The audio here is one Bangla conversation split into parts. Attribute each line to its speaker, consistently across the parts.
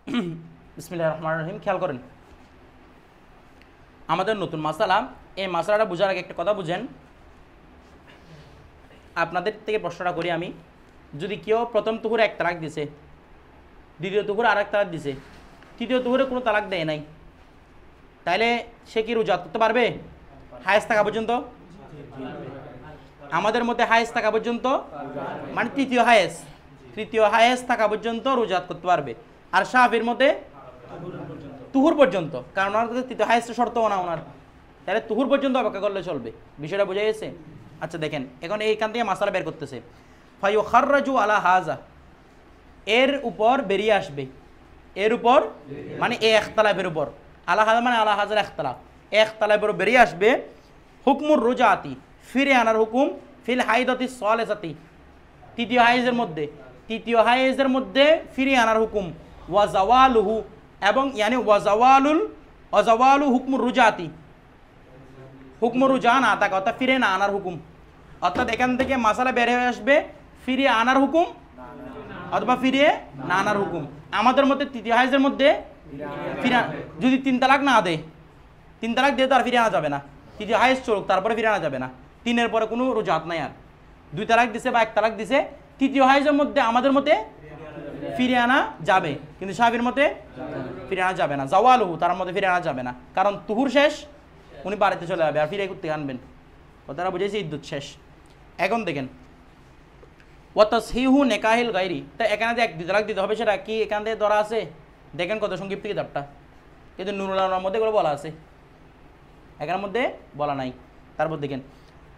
Speaker 1: বিসমিল্লাহির রহমানির রহিম। খেয়াল করেন, আমাদের নতুন মাসালা। এই মাসালাটা বোঝার আগে একটা কথা বুঝেন। আপনাদের থেকে প্রশ্নটা করি আমি, যদি কেউ প্রথম তুহুরে এক তালাক দিছে, দ্বিতীয় তুহুরে আর এক তালাক দিছে, তৃতীয় তুহুরে কোনো তালাক দেয় নাই, তাইলে সে কি রোজা করতে পারবে হায়েস থাকা পর্যন্ত? আমাদের মধ্যে হায়েস থাকা পর্যন্ত মানে তৃতীয় হায়েস থাকা পর্যন্ত রোজা করতে পারবে। আর শাফির মধ্যে তুহুর পর্যন্ত, কারণ ওনার তৃতীয় হায়েস্ট শর্ত না ওনার, তাহলে তুহুর পর্যন্ত অপেক্ষা করলে চলবে। বিষয়টা বোঝা গেছে? আচ্ছা দেখেন, এখন এইখান থেকে মাসালা বের করতেছে। ফায়ুখাররাজু আলা হাজা, এর উপর বেরিয়ে আসবে, এর উপর মানে এ ইখতিলাফের উপর, আলা হাজা মানে আলা হাজার ইখতিলাফ, ইখতিলাফের উপর বেরিয়ে আসবে হুকমুর রুজাতি, ফিরে আনার হুকুম, ফিল হাইদাতি সালিসাতি, তৃতীয় হায়েজের মধ্যে ফিরে আনার হুকুম, ওয়া জাওয়ালুহু এবং ইয়ানি ওয়াজাওয়ালু হুকমুর রুজাতি, হুকমুর রুজা না থাকা অর্থাৎ ফিরে না আনার হুকুম। অর্থাৎ এখান থেকে মাসালা বের হয়ে আসবে ফিরিয়ে আনার হুকুম অথবা ফিরিয়ে না আনার হুকুম। আমাদের মধ্যে তৃতীয় হায়েজের মধ্যে ফিরে, যদি 3 তালাক না দেয়, 3 তালাক দিয়ে তো আর ফিরে আনা যাবে না, তৃতীয় হায়েজ চলুক তারপরে ফিরে আনা যাবে না, 3-এর পরে কোনো রুজাত নাই। আর 2 তালাক দিছে বা 1 তালাক দিছে, তৃতীয় হায়েজের মধ্যে আমাদের মধ্যে ফিরে আনা যাবে, কিন্তু শাফির মতে ফিরে আনা যাবে না। জাওয়ালুহু, তার মধ্যে ফিরে আনা যাবে না, কারণ তুহুর শেষ, উনি বাড়িতে চলে যাবে, আর ফিরে করতে আনবেন। কথাটা বুঝেছি, ইদ্যুৎ শেষ। এখন দেখেন ওয়া তাসহিহু নিকাহিল গায়রি, তা এখানে যে 1 তালাক দিতে হবে সেটা কি এখান থেকে ধরা আছে? দেখেন কত সংক্ষিপ্ত কিতাবটা, কিন্তু নুরুল আলমের মধ্যে এগুলো বলা আছে, এখানের মধ্যে বলা নাই। তারপর দেখেন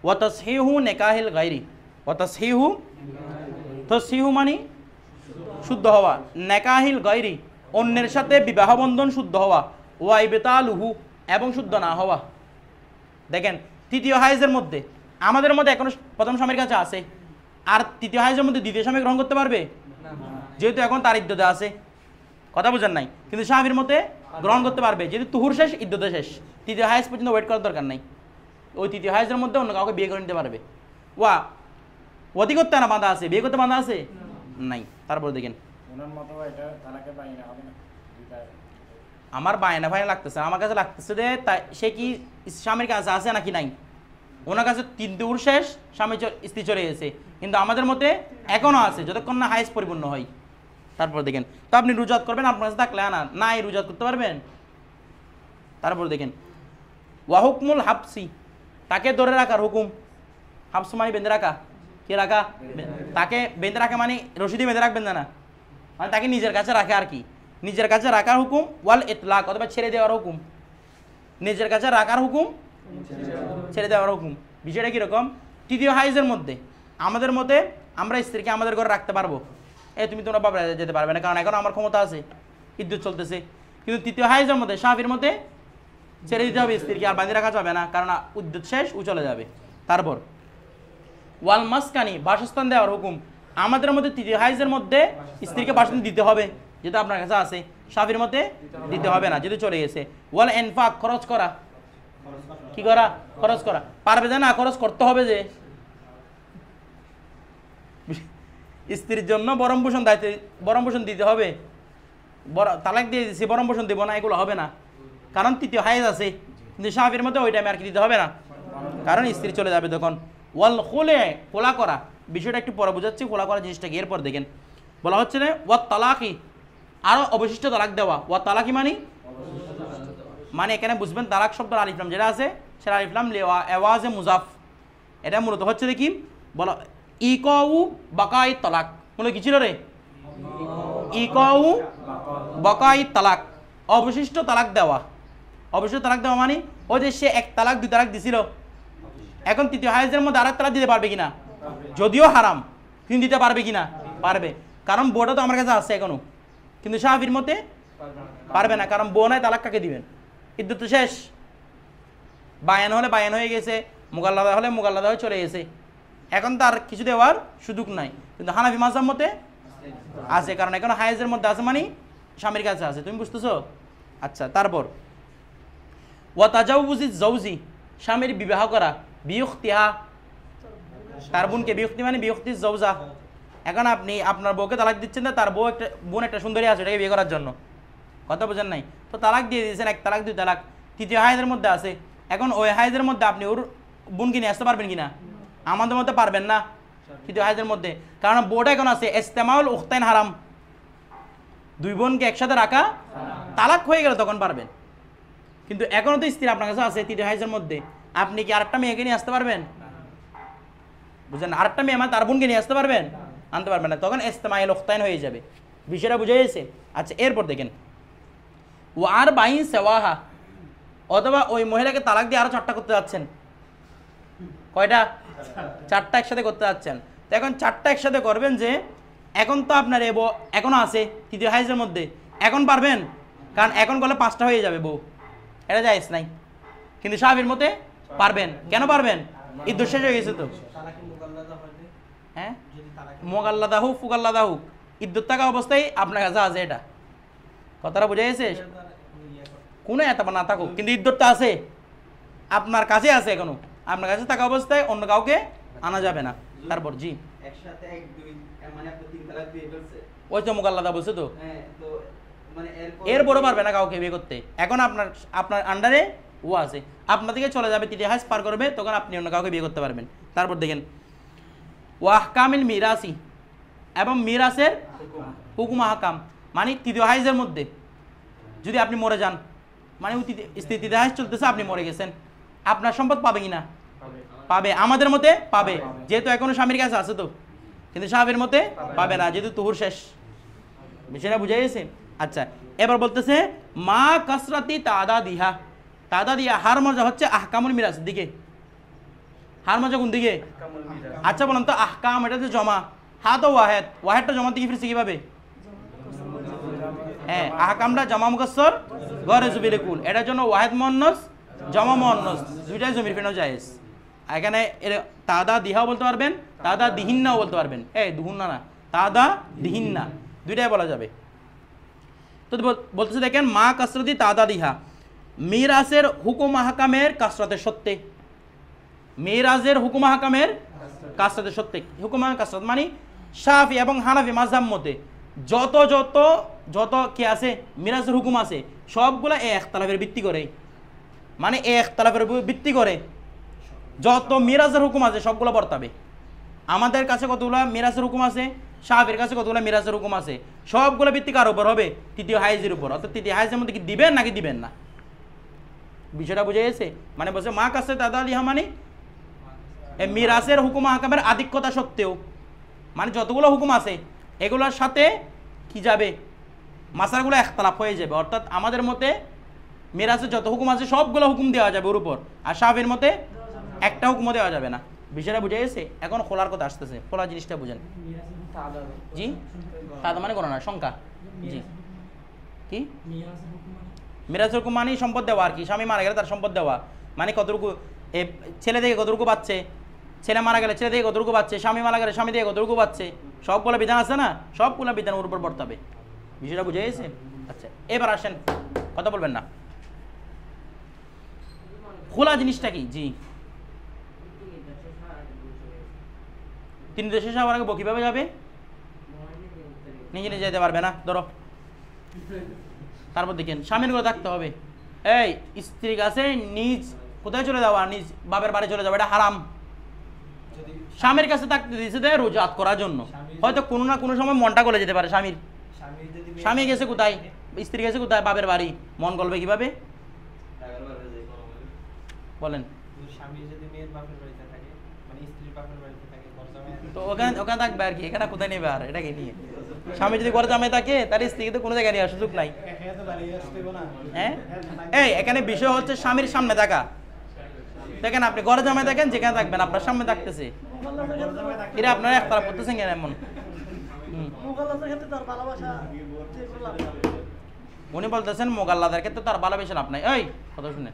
Speaker 1: ওয়া তাসহিহু নিকাহিল গায়রি, ওয়া তাসহিহু মানে শুদ্ধ হওয়া, নেকাহিল গায়রি অন্যের সাথে বিবাহ বন্ধন শুদ্ধ হওয়া, ওয়া ইবতালুহু এবং শুদ্ধ না হওয়া। দেখেন তৃতীয় হায়েজের মধ্যে আমাদের মধ্যে এখনো প্রথম স্বামীর কাছে আছে, আর তৃতীয় হায়েজের মধ্যে দ্বিতীয় স্বামী গ্রহণ করতে পারবে, যেহেতু এখন তার ইদ্যতে আছে। কথা বুঝেন নাই? কিন্তু শাফির মতে গ্রহণ করতে পারবে, যেহেতু তুহুর শেষ, ইদ্যতে শেষ, তৃতীয় হায়েজ পর্যন্ত ওয়েট করার দরকার নাই। ওই তৃতীয় হায়েজের মধ্যে অন্য কাউকে বিয়ে করে নিতে পারবে। ওয়া অতি করতে না বাঁধা আছে, বিয়ে করতে বাঁধা আছে নাই। তারপর দেখেন আমার বায়না ফায়না লাগতেছে, আমার কাছে লাগতেছে যে সে কি স্বামীর কাছে আছে নাকি নাই। ওনার কাছে 3 তুহুর শেষ, স্বামী স্ত্রী চলে গেছে, কিন্তু আমাদের মতে এখনও আছে যতক্ষণ না হায়েজ পরিপূর্ণ হয়। তারপর দেখেন, তো আপনি রুজাত করবেন, আপনার কাছে থাকলে নাই রুজাত করতে পারবেন। তারপর দেখেন ওয়া হুকমুল হাবসি, তাকে ধরে রাখার হুকুম। হাবস মানে বেঁধে রাখা, কে রাখা? তাকে বেঁধে রাখা মানে রশিদি বেঁধে রাখবেন না, মানে তাকে নিজের কাছে রাখে আর কি, নিজের কাছে রাখার হুকুম। ওয়াল ইতলাক অথবা ছেড়ে দেওয়ার হুকুম, নিজের কাছে রাখার হুকুম, ছেড়ে দেওয়ার হুকুম। বিষয়টা কীরকম? তৃতীয় হায়েজের মধ্যে আমাদের মতে আমরা স্ত্রীকে আমাদের ঘরে রাখতে পারবো, তুমি তোমরা বাবা যেতে পারবে না, কারণ এখন আমার ক্ষমতা আছে, ইদ্যুৎ চলতেছে। কিন্তু তৃতীয় হায়েজের মধ্যে শাফির মতে ছেড়ে দিতে হবে স্ত্রীকে, আর বাঁধে রাখা যাবে না, কারণ ইদ্যুৎ শেষ, ও চলে যাবে। তারপর ওয়াল মাসকানি, বাসস্থান দেওয়ার হুকুম। আমাদের মধ্যে তৃতীয় হায়েজের মধ্যে স্ত্রীকে বাসস্থান দিতে হবে, যেটা আপনার কাছে আছে, শাফির মতে দিতে হবে না, যেহেতু চলে গেছে। ওয়াল ইনফাক, খরচ করা, কি করা? খরচ করা। পারবে যে না, খরচ করতে হবে, যে স্ত্রীর জন্য বরণ পোষণ দায়িত্ব, বরণ পোষণ দিতে হবে। তালাক দিয়ে দিচ্ছি, বরণ পোষণ দেবো না, এগুলো হবে না, কারণ তৃতীয় হায়েজ আছে। কিন্তু শাফির মধ্যে ওই টাইমে আর কি দিতে হবে না, কারণ স্ত্রী চলে যাবে তখন। ওয়াল খুলে, খোলা করা, বিষয়টা একটু পরে বোঝাচ্ছি, খোলা করা জিনিসটা কি। এরপর দেখেন বলা হচ্ছে না ওয়া তালাকি, আরও অবশিষ্ট তালাক দেওয়া। ওয়া তালাকি মানে এখানে বুঝবেন তালাক শব্দ আলিফলাম যেটা আছে সেটা আলিফলাম এওয়াজে মুজাফ, এটা মূলত হচ্ছে দেখি বলো ইকাউ বাকাই তালাক, মূলত কি ছিল রে? ইকাউ বাকাই তালাক, অবশিষ্ট তালাক দেওয়া। অবশিষ্ট তালাক দেওয়া মানে ওই যে সে 1 তালাক 2 তালাক দিছিল, এখন তৃতীয় হায়েজের মধ্যে আরেক তালাক দিতে পারবে কিনা? যদিও হারাম, কিন্তু দিতে পারবে কিনা? পারবে, কারণ বউটা তো আমার কাছে আছে এখনো। কিন্তু শাফির মতে পারবে না, কারণ বউ নাই, তালাক কাকে দিবেন? ইদ্যুৎ শেষ, বায়ান হলে বায়ান হয়ে গেছে, মুগাল্লাদা হলে মুগাল্লাদা হয়ে চলে গেছে, এখন তার কিছু দেওয়ার সুযোগ নাই। কিন্তু হানাফি মাযহাব মতে আছে, কারণ এখন হায়েজের মধ্যে আছে মানে স্বামীর কাছে আছে। তুমি বুঝতেছো? আচ্ছা, তারপর ওয়া তাজাউযুজ জাওজি, স্বামীর বিবাহ করা, বিউখতিহা, তার বোনকে, বিউখতি মানে বিউখতি জাওজা। এখন আপনি আপনার বউকে তালাক দিচ্ছেন না, তার বউ একটা বোন একটা সুন্দরী আছে, এটাকে বিয়ে করার জন্য, কথা বোঝেন নাই? তো তালাক দিয়ে দিয়েছেন, এক তালাক দুই তালাক, তৃতীয় হায়েজের মধ্যে আছে। এখন ওই হায়েজের মধ্যে আপনি ওর বোনকে নিয়ে আসতে পারবেন কিনা? আমাদের মধ্যে পারবেন না তৃতীয় হায়েজের মধ্যে, কারণ বোর্ড এখন আছে ইস্তেমাউল উখতাইন হারাম, দুই বোনকে একসাথে রাখা তালাক হয়ে গেলে তখন পারবেন। কিন্তু এখনো তো স্ত্রী আপনার কাছে আছে তৃতীয় হায়েজের মধ্যে, আপনি কি আরেকটা মেয়েকে নিয়ে আসতে পারবেন? বুঝলেন? আরেকটা মেয়ে আমার তার বোনকে নিয়ে আসতে পারবেন? আনতে পারবেন না, তখন ইস্তেমাউল উখতাইন হয়ে যাবে। বিষয়টা বুঝে গেছে? আচ্ছা, এরপর দেখেন ও আর বাইন সেওয়াহা, অথবা ওই মহিলাকে তালাক দিয়ে আরো 4টা করতে যাচ্ছেন। কয়টা? 4টা একসাথে করতে যাচ্ছেন। তো এখন 4টা একসাথে করবেন যে এখন তো আপনার বউ এখনো আছে তৃতীয় হাইজের মধ্যে, এখন পারবেন? কারণ এখন করলে 5টা হয়ে যাবে বউ, এটা জায়েজ নাই। কিন্তু শাফির মতে পারবেন। কেন পারবেন? ঈদ শেষ হয়ে গেছে তো। হ্যাঁ, মোগাল্লাদা হোক ফুগাল্লাদা হোক, ইদ্যুৎ থাকা অবস্থায় আপনার কাছে আছে, এটা কথাটা বুঝে গেছে? কোনো এত না থাকুক, কিন্তু ইদ্যুৎটা আছে আপনার কাছে, আছে এখনো আপনার কাছে থাকা অবস্থায় অন্য কাউকে আনা যাবে না। তারপর জি
Speaker 2: একসাথে 1 2 মানে আপনি 3 তালাক দিয়ে ফেলছে,
Speaker 1: ওই তো মোগাল্লাদা বলছে তো।
Speaker 2: হ্যাঁ, তো মানে
Speaker 1: এরপরও পারবে না কাউকে বিয়ে করতে। এখন আপনার আন্ডারে ও আছে, আপনার দিকে চলে যাবে, তৃতীয় হাইজ পার করবে, তখন আপনি অন্য কাউকে বিয়ে করতে পারবেন। তারপর দেখেন ওয়াহকামিল মিরাসি, এবং মিরাসের হুকুম আহকাম, মানে তৃতীয় হাইজের মধ্যে যদি আপনি মরে যান, মানে স্ত্রী তৃতীয় হাইজ চলতেছে, আপনি মরে গেছেন, আপনার সম্পদ পাবে কিনা? পাবে। আমাদের মতে পাবে, যেহেতু এখনো স্বামীর কাছে আছে তো। কিন্তু স্বামীর মতে পাবে না, যেহেতু তুহুর শেষ। বিষয়টা বুঝে গেছে? আচ্ছা, এবার বলতেছে মা কাসরাতি তাদা দিহা। তাদা দিয়া হার মজা হচ্ছে আহকামুল মিরাসের দিকে। হার মজা কোন দিকে? আচ্ছা বলেন তো, আহকাম এটা যে জমা, হা তো ওয়াহেদ, ওয়াহেদটা জমা দিকে ফিরছে কিভাবে? হ্যাঁ, আহকামটা জমা মুকাসসর গরে জুবিলে কুল, এটার জন্য ওয়াহেদ মুয়ান্নাস জমা মুয়ান্নাস দুইটাই জমির ফেনো জায়েজ। এখানে তাদা দিহাও বলতে পারবেন, তাদা দিহিন্নাও বলতে পারবেন। দুহুন্না না, তাদা দিহিন্না দুইটাই বলা যাবে। তো বলতেছে দেখেন মা কাসরতি তাদা দিহা, মিরাজের হুকুম আহকামের কাসরতের সত্যে, মিরাজের হুকুম আহকামের কাসরতের সত্যে। হুকুম কাসরত মানে শাফি এবং হানাফি মাযহাব মতে যত যত যত কি আছে মিরাজের হুকুম আছে, সবগুলা ইখতিলাফের ভিত্তি করে, মানে ইখতিলাফের ভিত্তি করে যত মিরাজের হুকুম আছে সবগুলো বর্তাবে। আমাদের কাছে কতগুলো মিরাজের হুকুম আছে, শাফির কাছে কতগুলো মিরাজের হুকুম আছে, সবগুলো ভিত্তি কার উপর হবে? তৃতীয় হাইজের উপর। অর্থাৎ তৃতীয় হাইজের মধ্যে কি দিবেন নাকি দিবেন না, বিষয়টা বুঝে গেছে? মানে বলছে মা কাছে দাদা লিহা, মানে মিরাজের হুকুম আহকামের আধিক্যতা সত্ত্বেও, মানে যতগুলো হুকুম আছে এগুলোর সাথে কি যাবে? মাসালাগুলো ইখতিলাফ হয়ে যাবে। অর্থাৎ আমাদের মতে মিরাজের যত হুকুম আছে সবগুলো হুকুম দেওয়া যাবে ওর উপর, আর শাফির মতে একটা হুকুমও দেওয়া যাবে না। বিষয়টা বুঝে গেছে? এখন খোলার কথা আসতেছে, খোলা জিনিসটা বুঝেন। জি, তাদা মানে কোনো না, সংখ্যা। জি, কি মিরাজের হুকুম মানে সম্পদ দেওয়া আর কি, স্বামী মারা গেলে তার সম্পদ দেওয়া, মানে কতটুকু ছেলে থেকে কতটুকু পাচ্ছে, ছেলে মারা গেলে ছেলে থেকে কতটুকু পাচ্ছে, স্বামী মারা গেলে স্বামী থেকে কতটুকু পাচ্ছে, সবগুলো বিধান আছে না, সবগুলো বিধান ওর উপর বর্তাবে। বিষয়টা বুঝে গেছে? আচ্ছা, এবার আসেন, কথা বলবেন না, খোলা জিনিসটা কি? জি, তিনি দেশে যাওয়ার আগে কিভাবে যাবে? নিজে নিজে যেতে পারবে না, ধরো। তারপর দেখেন স্বামীর ঘরে থাকতে হবে। এই স্ত্রীর কাছে নিজ কোথায় চলে যাওয়া? নিজ বাপের বাড়ি চলে যাওয়া, এটা হারাম। স্বামীর কাছে থাকতে দিয়েছে দেয় রোজাত করার জন্য, হয়তো কোনো না কোনো সময় মনটা গলে যেতে পারে স্বামীর। স্বামী গেছে কোথায়, স্ত্রী গেছে কোথায়? বাপের বাড়ি, মন গলবে কিভাবে বলেন? তো ওখানে ওখানে থাকবে আর কি, এখানে কোথায় নেবে? আর এটাকে নিয়ে স্বামী যদি ঘরে জামাই থাকে তার স্ত্রীকে তো কোনো জায়গায় নেওয়ার সুযোগ নাই। হ্যাঁ, এখানে বিষয় হচ্ছে স্বামীর সামনে থাকা। দেখেন আপনি ঘরে জামাই থাকেন, যেখানে থাকবেন আপনার সামনে থাকতেছে, এটা আপনারা একতলা করতেছেন কেন এমন? উনি বলতেছেন মোগাল্লাদের ক্ষেত্রে তার ভালোবাসা লাভ নাই। এই কথা শুনে,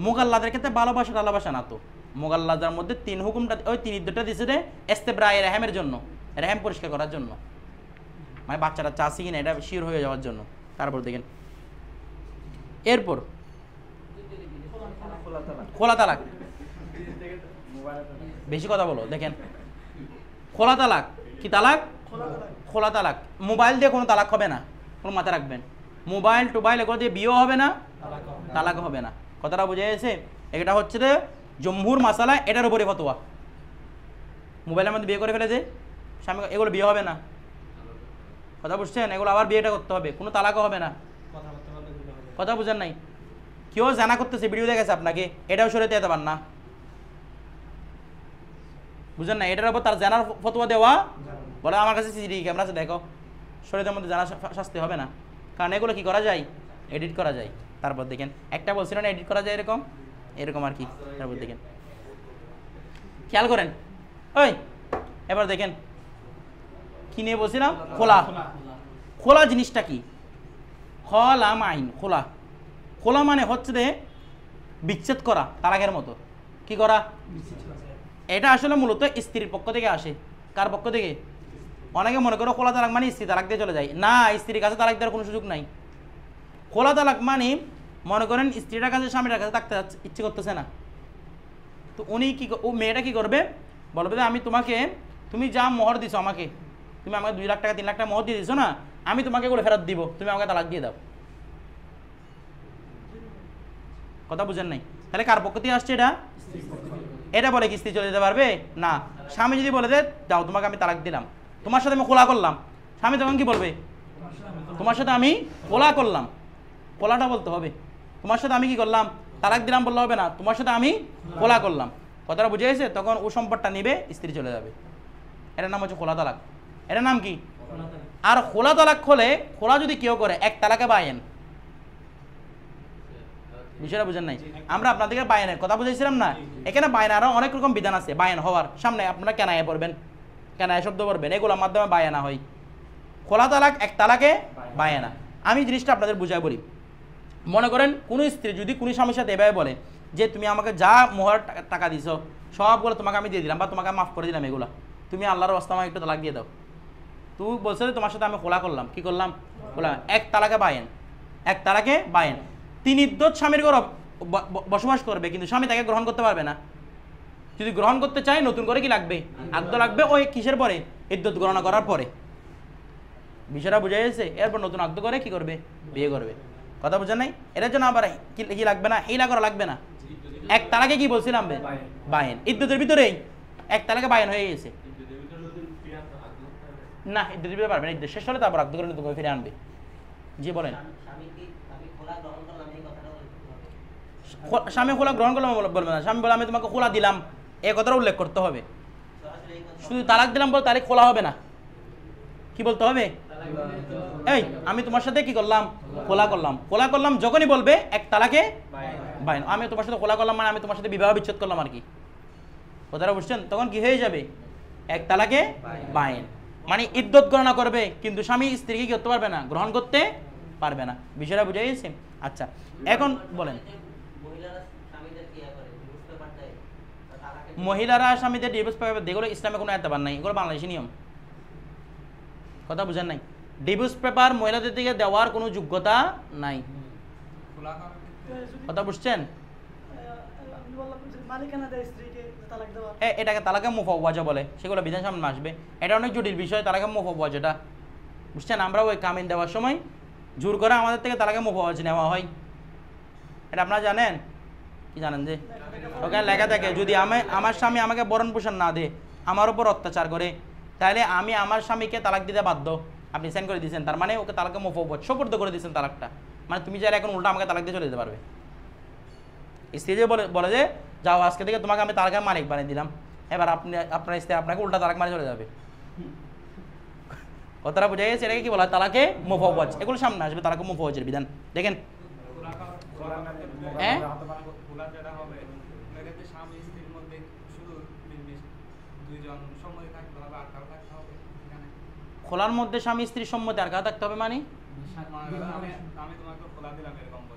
Speaker 1: মোগাল্লাদের ক্ষেত্রে ভালোবাসা টালাবাসা না তো। মোগাল্লাদের মধ্যে 3 হুকুমটা, ওই 3 ইদ্যতটা দিছে রে ইস্তেব্রায়ে রেহেমের জন্য, রেহেম পরিষ্কার করার জন্য, মানে বাচ্চাটা চাষি কিনা এটা শিওর হয়ে যাওয়ার জন্য। তারপর দেখেন এরপর খোলা তালাক, বেশি কথা বলো। দেখেন খোলা তালাক কি তালাক? খোলা তালাক। মোবাইল দিয়ে কোনো তালাক হবে না, কোনো মাথায় রাখবেন। মোবাইল টোবাইল এগুলো দিয়ে বিয়েও হবে না, তালাক হবে না। কথাটা বোঝা গেছে? এটা হচ্ছে যে জমহুর মাসালা, এটার উপরে ফতোয়া। মোবাইলের মধ্যে বিয়ে করে ফেলেছে স্বামী, এগুলো বিয়ে হবে না। কথা বুঝছেন? এগুলো আবার বিয়েটা করতে হবে, কোনো তালাকও হবে না। কথা বুঝেন নাই? কেউ জানা করতেছে, ভিডিও দেখেছে আপনাকে, এটাও সরে যেতে পার না। বুঝেন না? এটার উপর তার জানার ফতোয়া দেওয়া, বলে আমার কাছে সিসিটিভি ক্যামেরা আছে, দেখো। শরীরের মধ্যে জানা শাস্তি হবে না, কারণ এগুলো কি করা যায়? এডিট করা যায়। তারপর দেখেন একটা বলছিল না এডিট করা যায়, এরকম এরকম আর কি। তারপর দেখেন, খেয়াল করেন। ওই এবার দেখেন কি নিয়ে বলছিলাম? খোলা। খোলা জিনিসটা কি? খোলা মাইন, খোলা। খোলা মানে হচ্ছে যে বিচ্ছেদ করা, তালাকের মতো। কি করা? এটা আসলে মূলত স্ত্রীর পক্ষ থেকে আসে। কার পক্ষ থেকে? অনেকে মনে করো খোলা তালাক মানে স্ত্রী তালাক দিয়ে চলে যায়। না, স্ত্রীর কাছে তালাক দেওয়ার কোনো সুযোগ নাই। খোলা তালাক মানে মনে করেন স্ত্রীটার কাছে স্বামীটার কাছে থাকতে ইচ্ছে করতেছে না, তো উনি কি, ও মেয়েটা কি করবে? বলবে যে আমি তোমাকে, তুমি যা মোহর দিছো আমাকে, তুমি আমাকে 2 লাখ টাকা 3 লাখ টাকা মোহর দিয়ে দিছো না, আমি তোমাকে এগুলো ফেরত দিব, তুমি আমাকে তালাক দিয়ে দাও। কথা বুঝেন নাই? তাহলে কার পক্ষ থেকে আসছে এটা? এটা বলে কি স্ত্রী চলে যেতে পারবে? না। স্বামী যদি বলে যে যাও তোমাকে আমি তালাক দিলাম, তোমার সাথে আমি খোলা করলাম, স্বামী তখন কি বলবে? তোমার সাথে আমি খোলা করলাম। খোলাটা বলতে হবে, তোমার সাথে আমি কি করলাম? তালাক দিলাম বললে হবে না, তোমার সাথে আমি খোলা করলাম। কথাটা বুঝে গেছে? তখন ও সম্পদটা নিবে, স্ত্রী চলে যাবে। এটার নাম হচ্ছে খোলা তালাক। এটার নাম কি? আর খোলা তালাক হলে, খোলা যদি কেউ করে, এক তালাকে বায়েন। বিষয়টা বুঝেন নাই? আমরা আপনাদেরকে বায়ানের কথা বুঝাইছিলাম না? এখানে বায়ান আরো অনেক রকম বিধান আছে। বায়ান হওয়ার সামনে আপনারা কেনায় পড়বেন, কেনায় শব্দ পড়বেন, এগুলোর মাধ্যমে বায়ানা হয়। খোলা তালাক, এক তালাকে বায়ানা। আমি জিনিসটা আপনাদের বুঝাই বলি। মনে করেন কোনো স্ত্রী যদি কোনো স্বামীর সাথে এভাবে বলে যে তুমি আমাকে যা মোহর টাকা দিছো সবগুলো তোমাকে আমি দিয়ে দিলাম, বা তোমাকে মাফ করে দিলাম, এগুলা তুমি আল্লাহর রাস্তা আমাকে একটু তালাক দিয়ে দাও। তুই বলছে যে তোমার সাথে আমি খোলা করলাম, কি করলাম? খোলা। এক তালাকে বায়েন, এক তালাকে বায়েন। 3 ইদ্যত স্বামীর ঘরে বসবাস করবে, কিন্তু স্বামী তাকে গ্রহণ করতে পারবে না। যদি গ্রহণ করতে চায় নতুন করে কি লাগবে? আকদ লাগবে। ওই কিসের পরে? ইদ্যত গণনা করার পরে। বিষয়টা বুঝা গেছে? এরপর নতুন আকদ করে কি করবে? বিয়ে করবে। কথা বুঝেন নাই? এটার জন্য আবার কি লাগবে না? হিলা করা লাগবে না। এক তালাকে কি বলছিলাম? বায়েন। ইদ্যতের ভিতরেই এক তালাকে বায়েন হয়ে গেছে। না, ইদ্যত দিতে পারবে না। ইদ্যত শেষ হলে তারপর আকদ করে নতুন করে ফিরে আনবে। জি বলেন। স্বামী খোলা গ্রহণ করলাম বলবে না, স্বামী বলে আমি তোমাকে খোলা দিলাম, এই কথাটা উল্লেখ করতে হবে। শুধু তালাক দিলাম বলে তাহলে খোলা হবে না, কি বলতে হবে? এই আমি তোমার সাথে কি করলাম? খোলা করলাম। খোলা করলাম যখনই বলবে এক তালাকে বায়েন। আমি তোমার সাথে খোলা করলাম মানে আমি তোমার সাথে বিবাহ বিচ্ছেদ করলাম আর কি। কথাটা বুঝছেন? তখন কি হয়ে যাবে? এক তালাকে বায়েন। মানে ইদ্যত গণনা করবে, কিন্তু স্বামী স্ত্রীকে কি করতে পারবে না? গ্রহণ করতে পারবে না। বিষয়টা বুঝে গেছে? আচ্ছা, এখন বলেন। মহিলারা স্বামীদের ডিভোর্স পেপার, যেগুলো ইসলামে কোনো এতবার নাই, এগুলো বাংলাদেশি নিয়ম। কথা বুঝেন নাই? ডিভোর্স পেপার মহিলাদের দিকে দেওয়ার কোনো যোগ্যতা নাই। কথা বুঝছেন? এটাকে তালাকে মুফাওয়াজা বলে, সেগুলো বিধান সামনে আসবে। এটা অনেক জটিল বিষয়, তালাকে মুফাওয়াজাটা। বুঝছেন? আমরা ওই কামিন দেওয়ার সময় জোর করে আমাদের থেকে তালাকে মুফাওয়াজা নেওয়া হয়। এটা আপনারা জানেন কি? জানেন যে ওখানে লেখা থাকে যদি আমার স্বামী আমাকে বরণ পোষণ না দে, আমার উপর অত্যাচার করে, তাহলে আমি আমার স্বামীকে তালাক দিতে বাধ্য। আপনি সাইন করে দিয়েছেন, তার মানে ওকে তালাকে মুফাওয়াজ সুপর্দ করে দিয়েছেন তালাকটা। মানে তুমি চাইলে এখন উল্টা আমাকে তালাক দিয়ে চলে যেতে পারবে। স্ত্রী যে বলে যে যাও আজকে থেকে তোমাকে আমি তালাকের মালিক বানিয়ে দিলাম, এবার আপনার স্ত্রী আপনাকে উল্টা তালাক মারে চলে যাবে। কথাটা বুঝে গেছে? এটাকে কি বলা হয়? তালাকে মুফাওয়াজ। এগুলো সামনে আসবে, তালাকে মুফাওয়াজের বিধান। দেখেন খোলার মধ্যে স্বামী স্ত্রীর সম্মতি আর কারা থাকতে হবে? মানে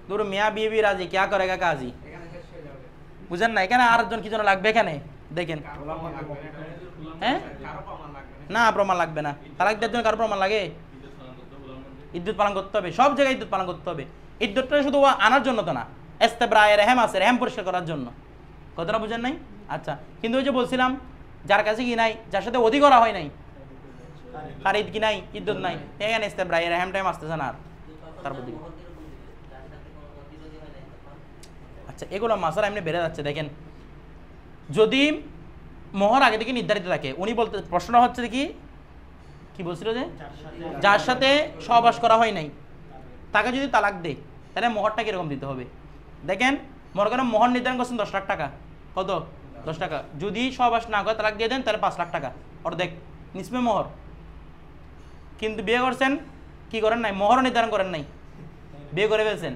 Speaker 1: ধরো মিয়া বিবি রাজি, কে করেগা কাজী। বুঝেন না? এখানে আরেকজন কি জন্য লাগবে? এখানে দেখেন, হ্যাঁ না প্রমাণ লাগবে না। তালাক দেওয়ার জন্য কারো প্রমাণ লাগে? ইদ্যুৎ পালন করতে হবে, সব জায়গায় ইদ্যুৎ পালন করতে হবে। ইদ্যুৎটা শুধু আনার জন্য তো না, ইস্তেবরায়ে রেহেম আছে, রেহেম পরিষ্কার করার জন্য। কথাটা বুঝেন নাই? আচ্ছা, কিন্তু ওই যে বলছিলাম যার কাছে কি নাই, যার সাথে অধি করা হয় নাই, তার ঈদ কি নাই, ইদ্যুৎ নাই, এখানে ইস্তেবরায়ে রেহেম টাইম আসতেছে না। আর তারপর দিকে আচ্ছা এগুলো মাসালা এমনি বেড়ে যাচ্ছে দেখেন যদি মোহর আগে থেকে নির্ধারিত থাকে উনি বলতে প্রশ্নটা হচ্ছে কি বলছিল যে যার সাথে সহবাস করা হয় নাই তাকে যদি তালাক দেয় তাহলে মোহরটা কিরকম দিতে হবে দেখেন মনে করেন মোহর নির্ধারণ করছেন 10 লাখ টাকা কত 10 টাকা যদি সহবাস না করে তালাক দিয়ে দেন তাহলে 5 লাখ টাকা অর্ধেক নিসবে মোহর কিন্তু বিয়ে করছেন কি করেন নাই মোহর নির্ধারণ করেন নাই বিয়ে করে ফেলছেন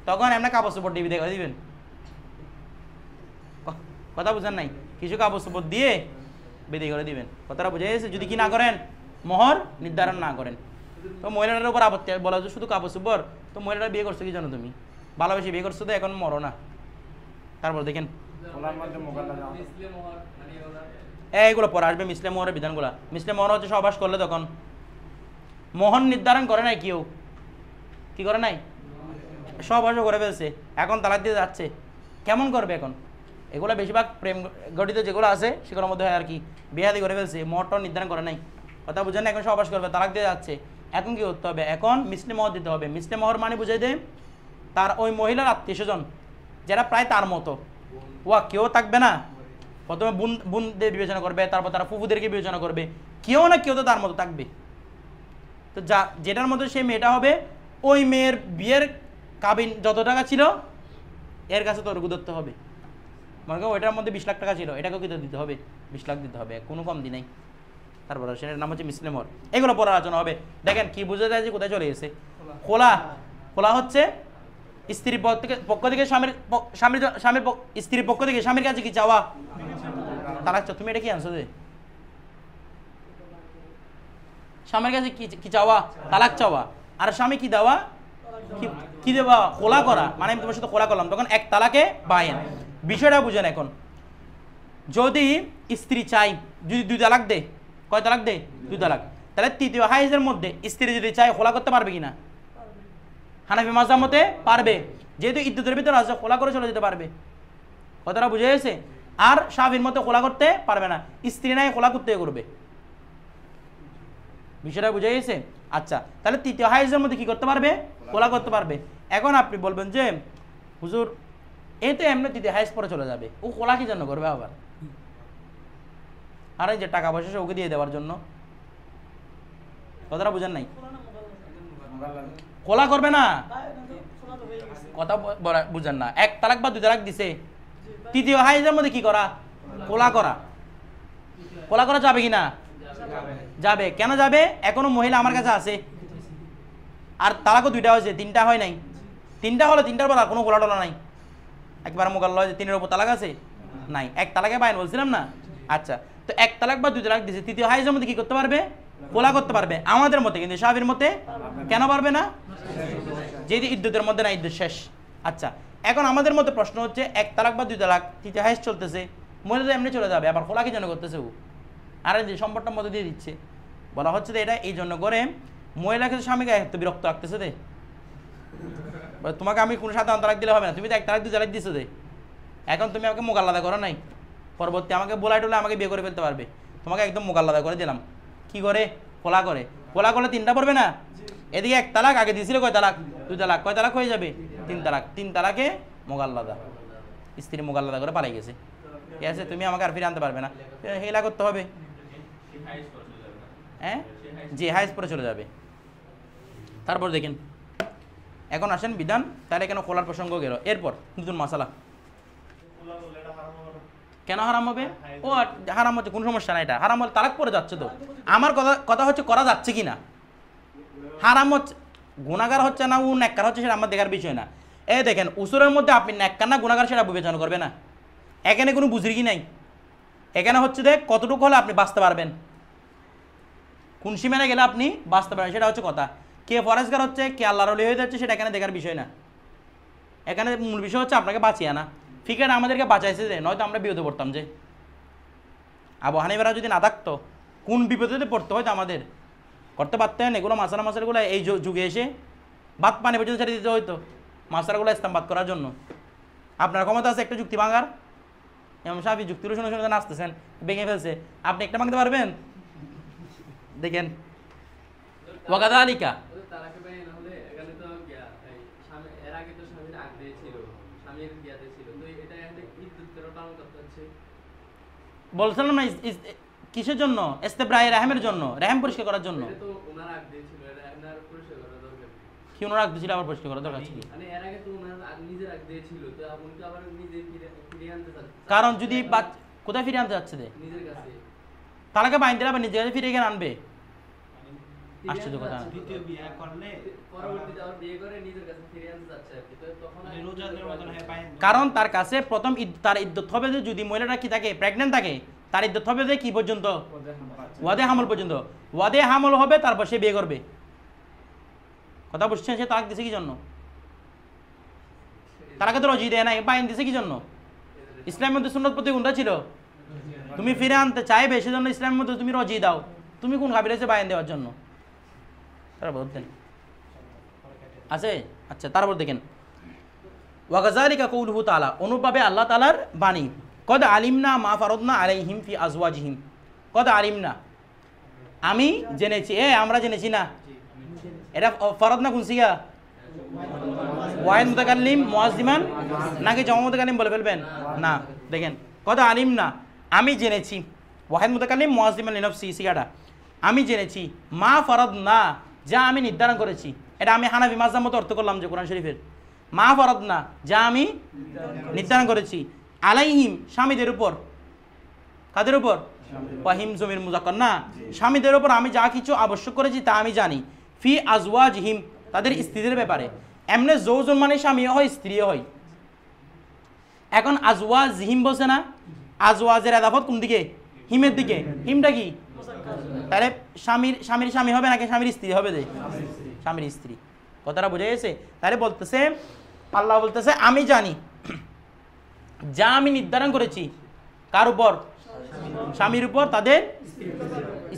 Speaker 1: তখন এমনি কাপড় চোপড় দিয়ে বিদায় করে দিবেন কথা বুঝেন নাই কিছু কাপড় চোপড় দিয়ে বিদায় করে দিবেন কথাটা বুঝে গেছে যদি কি না করেন মোহর নির্ধারণ না করেন তো মহিলাটার উপর আপত্তি বলা যে শুধু কাপড় চোপড় তো মহিলাটা বিয়ে করছো কি জানো তুমি ভালোবেসে বিয়ে করছো তো এখন মরো না তারপর দেখেন এইগুলো পরে আসবে মিসলে মোহরের বিধানগুলা মিসলে মোহর হচ্ছে সহবাস করলে তখন মোহন নির্ধারণ করে নাই কেউ কি করে নাই সহবাসও করে ফেলছে এখন তালাক দিয়ে যাচ্ছে কেমন করবে এখন এগুলো বেশিরভাগ প্রেম গঠিত যেগুলো আছে সেগুলোর মধ্যে হয় আর কি বিয়াদি করে ফেলছে মোহরটাও নির্ধারণ করে নাই কথা বুঝেন না এখন সহবাস করবে তালাক দিয়ে যাচ্ছে এখন কি করতে হবে এখন মিসলে মোহর দিতে হবে মিসলে মোহর মানে বুঝাই দেয় তার ওই মহিলার আত্মীয় স্বজন যারা প্রায় তার মতো ওয়া কেউ থাকবে না প্রথমে বোনদের বিবেচনা করবে তারপর তারা ফুফুদেরকে বিবেচনা করবে কেউ না কেউ তো তার মতো থাকবে তো যেটার মধ্যে সেই মেয়েটা হবে ওই মেয়ের বিয়ের কাবিন যত টাকা ছিল এর কাছে তোর ধরতে হবে মনে করো ওইটার মধ্যে 20 লাখ টাকা ছিল এটাকেও কিন্তু দিতে হবে 20 লাখ দিতে হবে কোনো কম দিন নাই তারপর সেটার নাম হচ্ছে মিসলে মোহর এগুলো পরে আলোচনা হবে দেখেন কি বোঝা যায় যে কোথায় চলে গেছে খোলা খোলা হচ্ছে স্ত্রীর পক্ষ থেকে স্ত্রীর পক্ষ থেকে স্বামীর কাছে কি চাওয়া তালাক চাও তুমি এটা কি আনছো যে স্বামীর কাছে কি চাওয়া তালাক চাওয়া আর স্বামী কি দেওয়া কি দেওয়া খোলা করা মানে আমি তোমার সাথে খোলা করলাম তখন এক তালাকে বায়েন বিষয়টা বুঝেন এখন যদি স্ত্রী চাই যদি 2 তালাক দে কয় তালাক দে 2 তালাক তাহলে তৃতীয় হাইজের মধ্যে স্ত্রী যদি চায় খোলা করতে পারবে কিনা হানাফি মাযহাব মতে পারবে যেহেতু ইদ্যতের ভিতরে আছে খোলা করে চলে যেতে পারবে কথাটা বুঝে গেছে আর শাফির মতে খোলা করতে পারবে না স্ত্রী নাই খোলা করতে করবে বিষয়টা বুঝে গেছে আচ্ছা তাহলে তৃতীয় হাইজের মধ্যে কি করতে পারবে খোলা করতে পারবে এখন আপনি বলবেন যে হুজুর এতে এমনি তৃতীয় হাইজ পরে চলে যাবে ও খোলা কি জন্য করবে আবার আর এই যে টাকা পয়সা ওকে দিয়ে দেওয়ার জন্য কথাটা বুঝেন নাই খোলা করবে না কথা বুঝেন না 1 তালাক বা 2 তালাক দিছে তৃতীয় হাইজের মধ্যে কি করা খোলা করা যাবে কিনা যাবে কেন যাবে এখনো মহিলা আমার কাছে আছে আর তালাকও 2টা হয়েছে 3টা হয় নাই 3টা হলে 3টার পর আর কোনো খোলা টোলা নাই একবার মোকাল্লা হয় যে 3-এর উপর তালাক আছে নাই 1 তালাকে বাইন বলছিলাম না আচ্ছা তো 1 তালাক বা 2 তালাক দিছে তৃতীয় হাইজের মধ্যে কি করতে পারবে খোলা করতে পারবে আমাদের মতে কিন্তু শাফির মতে কেন পারবে না যেহেতু ইদ্যতের মধ্যে না ইদ্যত শেষ আচ্ছা এখন আমাদের মতে প্রশ্ন হচ্ছে 1 তালাক বা 2 তালাক তৃতীয় হাইজ চলতেছে মহিলা তো এমনি চলে যাবে আবার খোলা কি জন্য করতেছে ও আর যে সম্পদটার মধ্যে দিয়ে দিচ্ছে বলা হচ্ছে যে এটা এই জন্য করে মহিলাকে স্বামীকে এত বিরক্ত রাখতেছে দে তোমাকে আমি কোনো সাধারণ তালাক দিলে হবে না তুমি তো 1 তালাক 2 তালাক দিছো দে এখন তুমি আমাকে মুখ আলাদা করো নাই পরবর্তী আমাকে বোলাই টোলে আমাকে বিয়ে করে ফেলতে পারবে তোমাকে একদম মুখ আলাদা করে দিলাম কি করে খোলা করলে 3টা পড়বে না এদিকে 1 তালাক আগে দিয়েছিল কয় তালাক 2 তালাক কয় তালাক হয়ে যাবে 3 তালাক 3 তালাকে মুখ আলাদা স্ত্রী মুখ আলাদা করে পালাই গেছে ঠিক আছে তুমি আমাকে আর ফিরে আনতে পারবে না হেলা করতে হবে হ্যাঁ জি হাইজ পরে চলে যাবে তারপর দেখেন এখন আসেন বিধান তাহলে কেন খোলার প্রসঙ্গ গেল এরপর নতুন মশালা কেন হারাম হবে ও হারাম হচ্ছে কোনো সমস্যা না এটা হারাম হলে তালাক পরে যাচ্ছে তো আমার কথা হচ্ছে করা যাচ্ছে কি না হারাম হচ্ছে গুনাহগার হচ্ছে না ও নেককার হচ্ছে সেটা আমার দেখার বিষয় না দেখেন উসুরের মধ্যে আপনি নেককার না গুনাহগার সেটা বিবেচনা করবে না এখানে কোনো বুঝির কি নাই এখানে হচ্ছে দেখ কতটুকু হলে আপনি বাঁচতে পারবেন কোন সীমানে গেলে আপনি বাঁচতে পারবেন সেটা হচ্ছে কথা কে ফরেজগার হচ্ছে কে আল্লাহর ওলি হয়ে যাচ্ছে সেটা এখানে দেখার বিষয় না এখানে মূল বিষয় হচ্ছে আপনাকে বাঁচিয়ে আনা ফিকার আমাদেরকে বাঁচাইছে যে নয়তো আমরা বিপদে পড়তাম যে আবু হানিফারা যদি না থাকতো কোন বিপদে পড়তে হয়তো আমাদের করতে পারতেন এগুলো মাসালাগুলো এই যুগে এসে ভাত পানি পর্যন্ত ছেড়ে দিতে হয়তো মাসালাগুলো ইসলামবাদ করার জন্য আপনার ক্ষমতা আছে একটা যুক্তি ভাঙার এমন সাফি যুক্তির শুনে শুনে আসতেছেন ভেঙে ফেলছে আপনি একটা ভাঙতে পারবেন দেখেন ওয়াকাদা আলিকা
Speaker 3: স্বামীর বিয়াতে ছিল, তো এটা একটা ইদ্যুৎ কেন পালন করতে হচ্ছে?
Speaker 1: বলছিলাম না কিসের জন্য? ইস্তেব্রায়ে রাহমের জন্য, রাহম পরিষ্কার করার জন্য।
Speaker 3: এটা তো ওনার আগ দিয়েছিল, এটা আপনার পরিষ্কার করা দরকার।
Speaker 1: কি ওনার আগ দিয়েছিল আবার পরিষ্কার করা দরকার ছিল?
Speaker 3: মানে এর আগে তো ওনার নিজের আগ দিয়েছিল, তো উনি তো আবার নিজে ফিরিয়ে আনতে চাচ্ছে।
Speaker 1: কারণ যদি কোথায় ফিরে আনতে যাচ্ছে?
Speaker 3: নিজের কাছে
Speaker 1: তালাকে বাইন দিলে আবার নিজের কাছে ফিরে গিয়ে আনবে।
Speaker 3: ফিরিয়ে
Speaker 1: আশ্চর্য
Speaker 3: আনতে
Speaker 1: কথা।
Speaker 3: চাচ্ছে।
Speaker 4: দ্বিতীয় বিয়ে করলে
Speaker 3: পরবর্তীতে আবার বিয়ে করে নিজের কাছে ফিরিয়ে আনতে চাচ্ছে আর কি। তো তখন
Speaker 4: মানে রোজাদের মতন হ্যাঁ পায় না।
Speaker 1: কারণ তার কাছে প্রথম তার ইদ্যত হবে যে যদি মহিলাটা কি থাকে, প্রেগনেন্ট থাকে, তার ইদ্যত হবে যে কি পর্যন্ত? ওয়াদে হামল পর্যন্ত। ওয়াদে হামল হবে, তারপর সে বিয়ে করবে। কথা বুঝছেন? সে তালাক দিছে কি জন্য? তারাকে তো রজি দেয় নাই, বাইন দিছে কি জন্য? ইসলামের মধ্যে সুন্নত প্রতি কোনটা ছিল? তুমি ফিরে আনতে চাইবে, সেজন্য ইসলামের মধ্যে তুমি রজি দাও। তুমি কোন কাবিল আছে বাইন দেওয়ার জন্য? তারা বলতেন আছে। আচ্ছা, তারপর দেখেন ওয়াগাযালিকা কওলুহু তাআলা, অনুভাবে আল্লাহ তাআলার বাণী, কদ আলিমনা মা ফারাদনা আলাইহিম ফি আজওয়াজিহিম। কদ আলিমনা, আমি জেনেছি। আমরা জেনেছি না, এটা ফারাদনা কোন সিগা? ওয়াহিদ মুতাকাল্লিম মুআজ্জিমান নাকি জামা মুতাকাল্লিম বলে ফেলবেন? না, দেখেন কদ আলিমনা, আমি জেনেছি। ওয়াহিদ মুতাকাল্লিম মুআজ্জিমান লিনাফসি সিগাটা, আমি জেনেছি। মা ফারাদনা, যা আমি নির্ধারণ করেছি। এটা আমি হানাফি মাযহাব মতো অর্থ করলাম যে কোরআন শরীফের। মা ফারাদনা, যা আমি নির্ধারণ করেছি। আলাইহিম, স্বামীদের উপর। কাদের উপর? ওয়াহিম জমির মুযাক্কার না, স্বামীদের উপর আমি যা কিছু আবশ্যক করেছি তা আমি জানি। ফি আজওয়াজিহিম, তাদের স্ত্রীদের ব্যাপারে। এমনি যৌজন মানে স্বামীও হয়, স্ত্রীও হয়। এখন আজওয়াজিহিম বলছে না, আজওয়াজের এদাফত কোন দিকে? হিমের দিকে। হিমটা কি? তাহলে স্বামীর স্বামী হবে নাকি স্বামীর স্ত্রী হবে? স্বামীর স্ত্রী। কথাটা বোঝা গেছে? তাহলে বলতেছে, আল্লাহ বলতেছে আমি জানি যা আমি নির্ধারণ করেছি। কার উপর? স্বামীর উপর, তাদের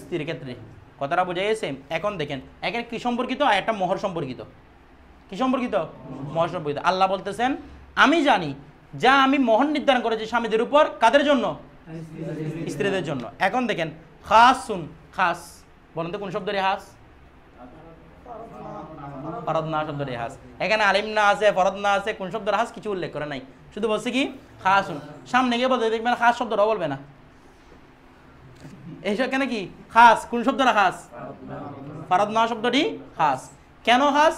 Speaker 1: স্ত্রীর ক্ষেত্রে। কথাটা বোঝা গেছে? এখন দেখেন এখানে কি সম্পর্কিত? আর একটা মোহর সম্পর্কিত। কি সম্পর্কিত? মোহর সম্পর্কিত। আল্লাহ বলতেছেন আমি জানি যা আমি মোহর নির্ধারণ করেছি স্বামীদের উপর। কাদের জন্য? স্ত্রীদের জন্য। এখন দেখেন খাসুন, খাস বলেন তো কোন শব্দ রেহাস? ফারাদনা শব্দ রেহাস। এখানে আলিমনা আছে, ফারাদনা আছে, কোন শব্দ রেহাস কিছু উল্লেখ করে নাই। শুধু বলছে কি খাসুন। সামনে গিয়ে বলতে দেখবেন খাস শব্দটাও বলবে না। এইসব কেন কি খাস? কোন শব্দটা খাস? ফারাদনা শব্দটি খাস। কেন খাস?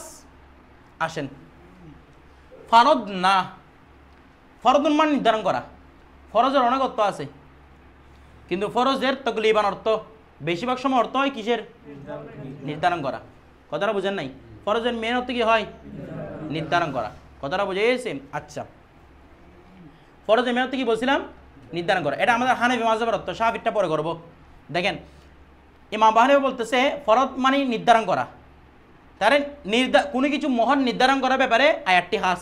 Speaker 1: আসেন, ফারাদনা, ফরজুন মান নির্ধারণ করা। ফরজের অনেক অর্থ আছে, কিন্তু ফরজের তকলিবান অর্থ বেশিরভাগ সময় অর্থ হয় কিসের? নির্ধারণ করা। কথাটা বুঝেন নাই? ফরজের মেন অর্থ কি হয়? নির্ধারণ করা। কথাটা বুঝে গেছে? আচ্ছা, ফরজের মেন অর্থ কি বলছিলাম? নির্ধারণ করা। এটা আমাদের হানাফি মাযহাবের অর্থ, শাফিটা পরে করব। দেখেন ইমাম বাহরামি বলতেছে ফরজ মানে নির্ধারণ করা। তাহলে কোনো কিছু মহান নির্ধারণ করার ব্যাপারে আয়াতটি খাস।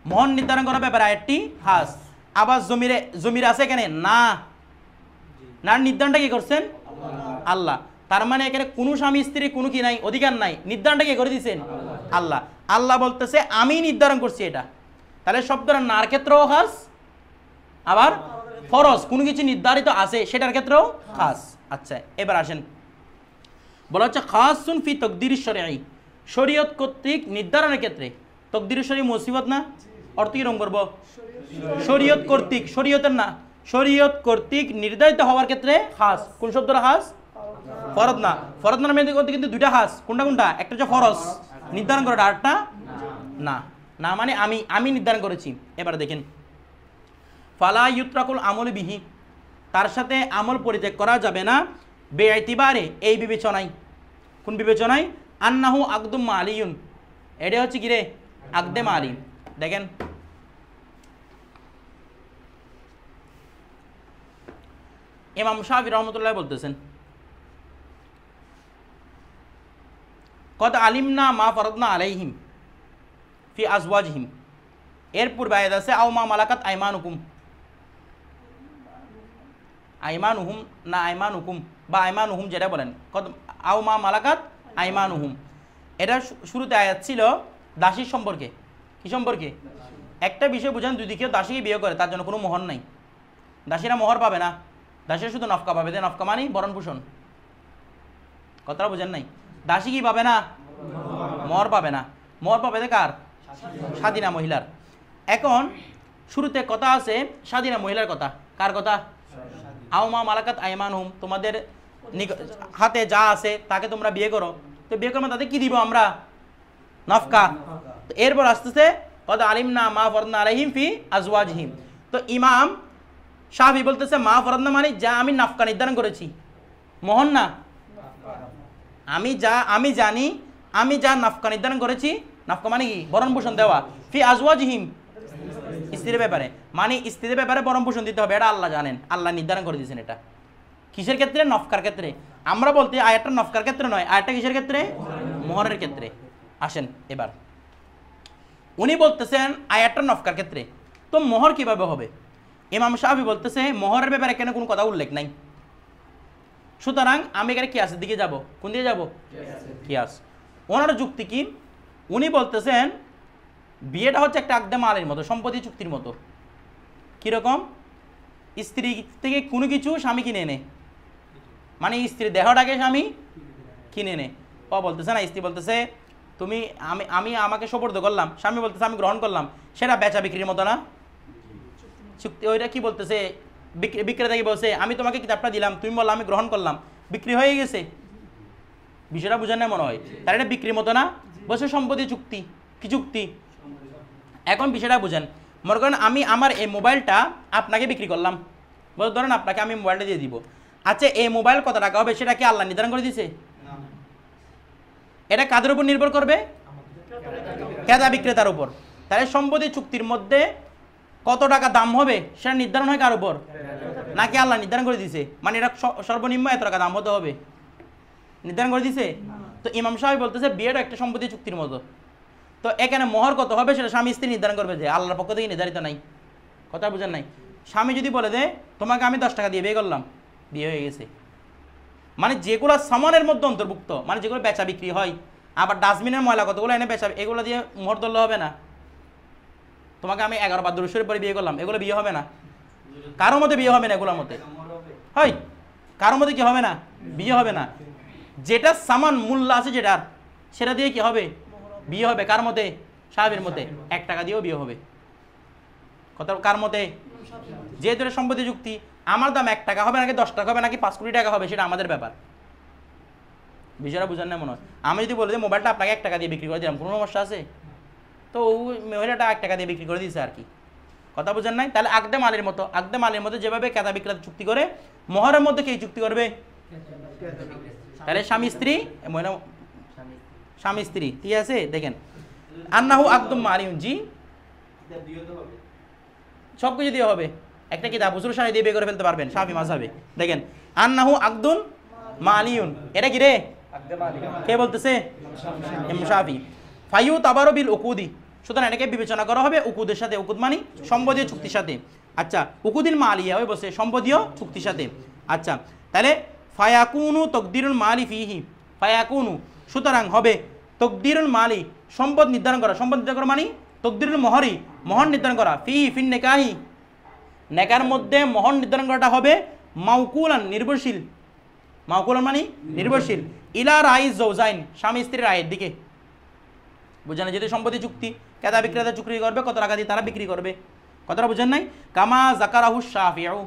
Speaker 1: মহান নির্ধারণ করার ব্যাপারে আয়াতটি খাস। আবার জমিরে আছে এখানে না, না নির্ধারণটা কি করছেন? আল্লাহ। তার মানে এখানে কোনো স্বামী স্ত্রী কোনো কি নাই, অধিকার নাই। নির্ধারণটা কে করে দিয়েছেন? আল্লাহ। আল্লাহ বলতেছে আমি নির্ধারণ করছি এটা। তাহলে শব্দটা নার ক্ষেত্রেও খাস, আবার ফরজ কোনো কিছু নির্ধারিত আছে সেটার ক্ষেত্রেও খাস। আচ্ছা, এবার আসেন, বলা হচ্ছে খাসুন ফি তাকদীর শরঈ, শরীয়ত কর্তৃক নির্ধারণের ক্ষেত্রে। তাকদীর শরঈ মুসিবত না, অর্থ কি রকম করব? শরীয়ত কর্তৃক, শরীয়তের না, শরীয়ত কর্তৃক নির্ধারিত হওয়ার ক্ষেত্রে খাস। কোন শব্দটা খাস? ফরজ না। ফরজ না মেনে করতে কিন্তু দুইটা খাস। কোনটা কোনটা? একটা হচ্ছে ফরজ নির্ধারণ করাটা, আরেকটা না। না মানে আমি নির্ধারণ করেছি। এবার দেখেন ফালা ইউতরাকুল আমল বিহি, তার সাথে আমল পরিত্যাগ করা যাবে না। বেআইতিবারে, এই বিবেচনায়। কোন বিবেচনায়? আন্নাহু আকদুম মালিয়ুন, এটা হচ্ছে কি রে? আকদে মালি। দেখেন ইমাম শাফি রহমতুল্লাহ বলতেছেন কদ আলিমনা মা ফারাদনা আলাইহিম ফি আজওয়াজিহিম। এর পূর্বে আয়াত আছে আও মা মালাকাত আইমানুকুম। আইমানুহুম না আইমানুকুম বা আইমানুহুম যেটা বলেন, কদ আও মা মালাকাত আইমানুহুম। এটা শুরুতে আয়াত ছিল দাসীর সম্পর্কে। কি সম্পর্কে? একটা বিষয় বুঝেন, যদি কেউ দাসীকে বিয়ে করে তার জন্য কোনো মোহর নাই। দাসীরা মোহর পাবে না, দাসীরা শুধু নফকা পাবে। নফকা মানে ভরণ পোষণ। কথাটা বুঝেন নাই? দাসী কি পাবে না? মোহর পাবে না। মোহর পাবে কার? স্বাধীনা মহিলার। এখন শুরুতে কথা আছে স্বাধীনা মহিলার কথা। কার কথা? আওমা মালাকাত আইমানহুম, তোমাদের হাতে যা আছে তাকে তোমরা বিয়ে করো। তো বিয়ে করবো তাদের কি দিব আমরা? নফকা। তো এরপর আসতেছে কদ আলিমনা মা ফরদনা আলাইহিম ফি আজওয়াজহিম। তো ইমাম শাফি বলতেছে মা ফরদনা মানে যা আমি নফকা নির্ধারণ করেছি, মোহর না, আমি জানি আমি যা নফকা নির্ধারণ করেছি। নফকা মানে কি? ভরণ পোষণ দেওয়া। ফি আজওয়াজহিম, স্ত্রীর ব্যাপারে, মানে স্ত্রীর ব্যাপারে ভরণ পোষণ দিতে হবে, এটা আল্লাহ জানেন, আল্লাহ নির্ধারণ করে দিয়েছেন। এটা কিসের ক্ষেত্রে? নফকার ক্ষেত্রে। আমরা বলতে আয়াতটা নফকার ক্ষেত্রে নয়, আয়াতটা কিসের ক্ষেত্রে? মোহরের ক্ষেত্রে। আসেন এবার উনি বলতেছেন আয়াতটা নফকার ক্ষেত্রে, তো মোহর কিভাবে হবে? ইমাম শাফি বলতেছে মোহরের ব্যাপারে এখানে কোনো কথা উল্লেখ নাই, সুতরাং আমি এখানে কিয়াসের দিকে যাব। কোন দিকে যাব? কিয়াস। ওনার যুক্তি কি? উনি বলতেছেন বিয়েটা হচ্ছে একটা আকদে মালের মতো, সম্পত্তি চুক্তির মতো। কীরকম? স্ত্রী থেকে কোনো কিছু স্বামী কিনে এনে, মানে স্ত্রীর দেহটাকে স্বামী কিনে এনে। ও বলতেছে না, স্ত্রী বলতেছে তুমি আমি আমাকে সোপর্দ করলাম, স্বামী বলতেছে আমি গ্রহণ করলাম, সেটা বেচা বিক্রির মতো না? চুক্তি। ওইটা কি বলতেছে? বিক্রেতাকে বলছে আমি তোমাকে কিতাবটা দিলাম, তুমি বললাম আমি গ্রহণ করলাম, বিক্রি হয়ে গেছে। বিষয়টা বুঝেন না মনে হয়? তার এটা বিক্রির মতো না? বলছে সম্পত্তি চুক্তি। কি চুক্তি? এখন বিষয়টা বুঝেন। মনে করেন আমি আমার এই মোবাইলটা আপনাকে বিক্রি করলাম, বলতে ধরেন আপনাকে আমি মোবাইলটা দিয়ে দিব। আচ্ছা এই মোবাইল কত টাকা হবে সেটা কি আল্লাহ নির্ধারণ করে দিয়েছে? এটা কাদের উপর নির্ভর করবে? ক্রেতা বিক্রেতার উপর। তাহলে সম্পত্তি চুক্তির মধ্যে কত টাকা দাম হবে সেটা নির্ধারণ হয় কার উপর? নাকি আল্লাহ নির্ধারণ করে দিয়েছে? মানে এটা সর্বনিম্ন এত টাকা দাম হতে হবে, নির্ধারণ করে দিয়েছে। তো ইমাম সাহেব বলতেছে বিয়েটা একটা সম্পত্তি চুক্তির মতো। তো এখানে মোহর কত হবে সেটা স্বামী স্ত্রী নির্ধারণ করবে, যে আল্লাহর পক্ষ থেকে নির্ধারিত নাই। কথা বুঝেন নাই? স্বামী যদি বলে দে তোমাকে আমি 10 টাকা দিয়ে বিয়ে করলাম, বিয়ে হয়ে গেছে। মানে যেগুলো সামানের মধ্যে অন্তর্ভুক্ত, মানে যেগুলো বেচা বিক্রি হয়, আবার ডাস্টবিনের ময়লা কতগুলো এনে বেচা, এগুলো দিয়ে মোহর ধরলে হবে না। তোমাকে আমি 11 বার দুরূদ শরীফ পরে বিয়ে করলাম, এগুলো বিয়ে হবে না, কারো মতে বিয়ে হবে না, এগুলোর মতে হয়, কারো মতে কি হবে না? বিয়ে হবে না। যেটা সামান মূল্য আছে যেটার, সেটা দিয়ে কি হবে? বিয়ে হবে। কার মতে? সাহাবীর মতে 1 টাকা দিয়েও বিয়ে হবে। কথা কার মতে? যেহেতু এটা সম্পত্তি চুক্তি, আমার দাম 1 টাকা হবে নাকি 10 টাকা হবে নাকি 5 কোটি টাকা হবে সেটা আমাদের ব্যাপার। বিষয়টা বুঝেন না মনে হয়? আমি যদি বলি যে মোবাইলটা আপনাকে 1 টাকা দিয়ে বিক্রি করে দিলাম, কোনো সমস্যা আছে? তো ওই মহিলাটা 1 টাকা দিয়ে বিক্রি করে দিয়েছে আর কি। কথা বুঝেন নাই? তাহলে আকদে মালের মতো, আকদে মালের মধ্যে যেভাবে ক্রেতা বিক্রেতা চুক্তি করে, মোহরের মধ্যে কে চুক্তি করবে? তাহলে স্বামী স্ত্রী, মহিলা স্বামী স্ত্রী। ঠিক আছে, দেখেন আন্নাহু আকদুম মালিউন, জি সব কিছু দিয়ে হবে। একটা কিতাব হুজুর শাহী দিয়ে বিয়ে করে ফেলতে পারবেন শাফি মাযহাবে। দেখেন আন্নাহু আকদুন মালিউন, এটা কি রে? কে বলতেছে? ইমাম শাফি। ফায়ু তাবারু বিল উকুদি, সুতরাং এটাকে বিবেচনা করা হবে উকুদের সাথে। উকুদ মানে সম্পদীয় চুক্তির সাথে। আচ্ছা উকুদিন মালিয়া হয় বসে সম্পদীয় চুক্তির সাথে। আচ্ছা তাহলে ফায়াকুনু তকদিরুল মালি ফিহি, ফায়াকুনু সুতরাং হবে তকদিরুল মালি সম্পদ নির্ধারণ করা, সম্পদ নির্ধারণ করা মানে তকদিরুল মোহরি মোহর নির্ধারণ করা, ফিহি ফিন নেকাহি নেকার মধ্যে মোহর নির্ধারণ করাটা হবে মাউকুলান নির্ভরশীল, মাউকুলান মানে নির্ভরশীল, ইলা রাইজ জৌজাইন স্বামী স্ত্রীর রায়ের দিকে। বুঝেন? যেহেতু সম্পত্তি চুক্তি, ক্রেতা বিক্রেতা চুক্তি করবে, কত টাকা দিয়ে তারা বিক্রি করবে। কথাটা বুঝেন নাই? কামা জাকারাহু শাফিউ,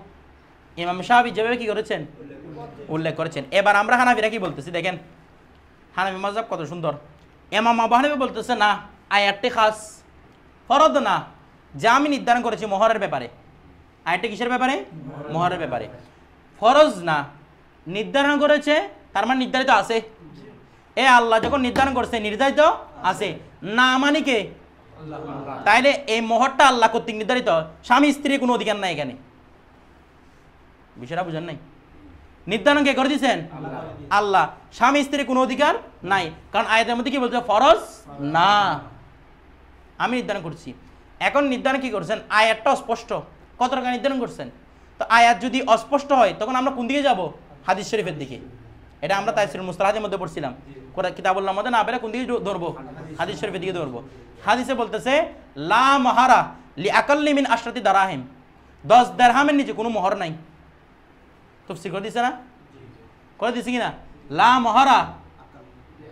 Speaker 1: ইমাম শাফি যেভাবে কি করেছেন উল্লেখ করেছেন। এবার আমরা হানাফিরা কি বলতেছি দেখেন, হানাফি মাযহাব কত সুন্দর। ইমাম আবু হানিফা বলতেছে না, আয়াতটি খাস, ফরদ না, যা আমি নির্ধারণ করেছি মোহরের ব্যাপারে। আয়াতটি কিসের ব্যাপারে? মোহরের ব্যাপারে। ফরজ না, নির্ধারণ করেছে তার মানে নির্ধারিত আছে। এ আল্লাহ যখন নির্ধারণ করছে নির্ধারিত আছে, না মানে কে? তাইলে এই মোহরটা আল্লাহ কর্তৃক নির্ধারিত, স্বামী স্ত্রীর কোনো অধিকার নাই এখানে। বিষয়টা বুঝেন নাই? নির্ধারণ কে করে দিয়েছেন? আল্লাহ। স্বামী স্ত্রীর কোনো অধিকার নাই, কারণ আয়াতের মধ্যে কি বলছে? ফরজ না, আমি নির্ধারণ করছি। এখন নির্ধারণ কি করছেন? আয়াতটা অস্পষ্ট, কত টাকা নির্ধারণ করছেন। তো আয়াত যদি অস্পষ্ট হয় তখন আমরা কোন দিকে যাব? হাদিস শরীফের দিকে। এটা আমরা তাফসীরুল মুস্তালাহের মধ্যে পড়ছিলাম, কিতাবুল্লাহর মধ্যে না পেলে কোন দিকে ধরবো? হাদিস শরীফের দিকে ধরবো। হাদিসে বলতেছে লা মাহারা লি আকাল্লি মিন আশরাতি দারাহিম, 10 দিরহামের নিচে কোনো মোহর নাই। তাফসীর করে দিছে না? করে দিছে কিনা? লা মাহারা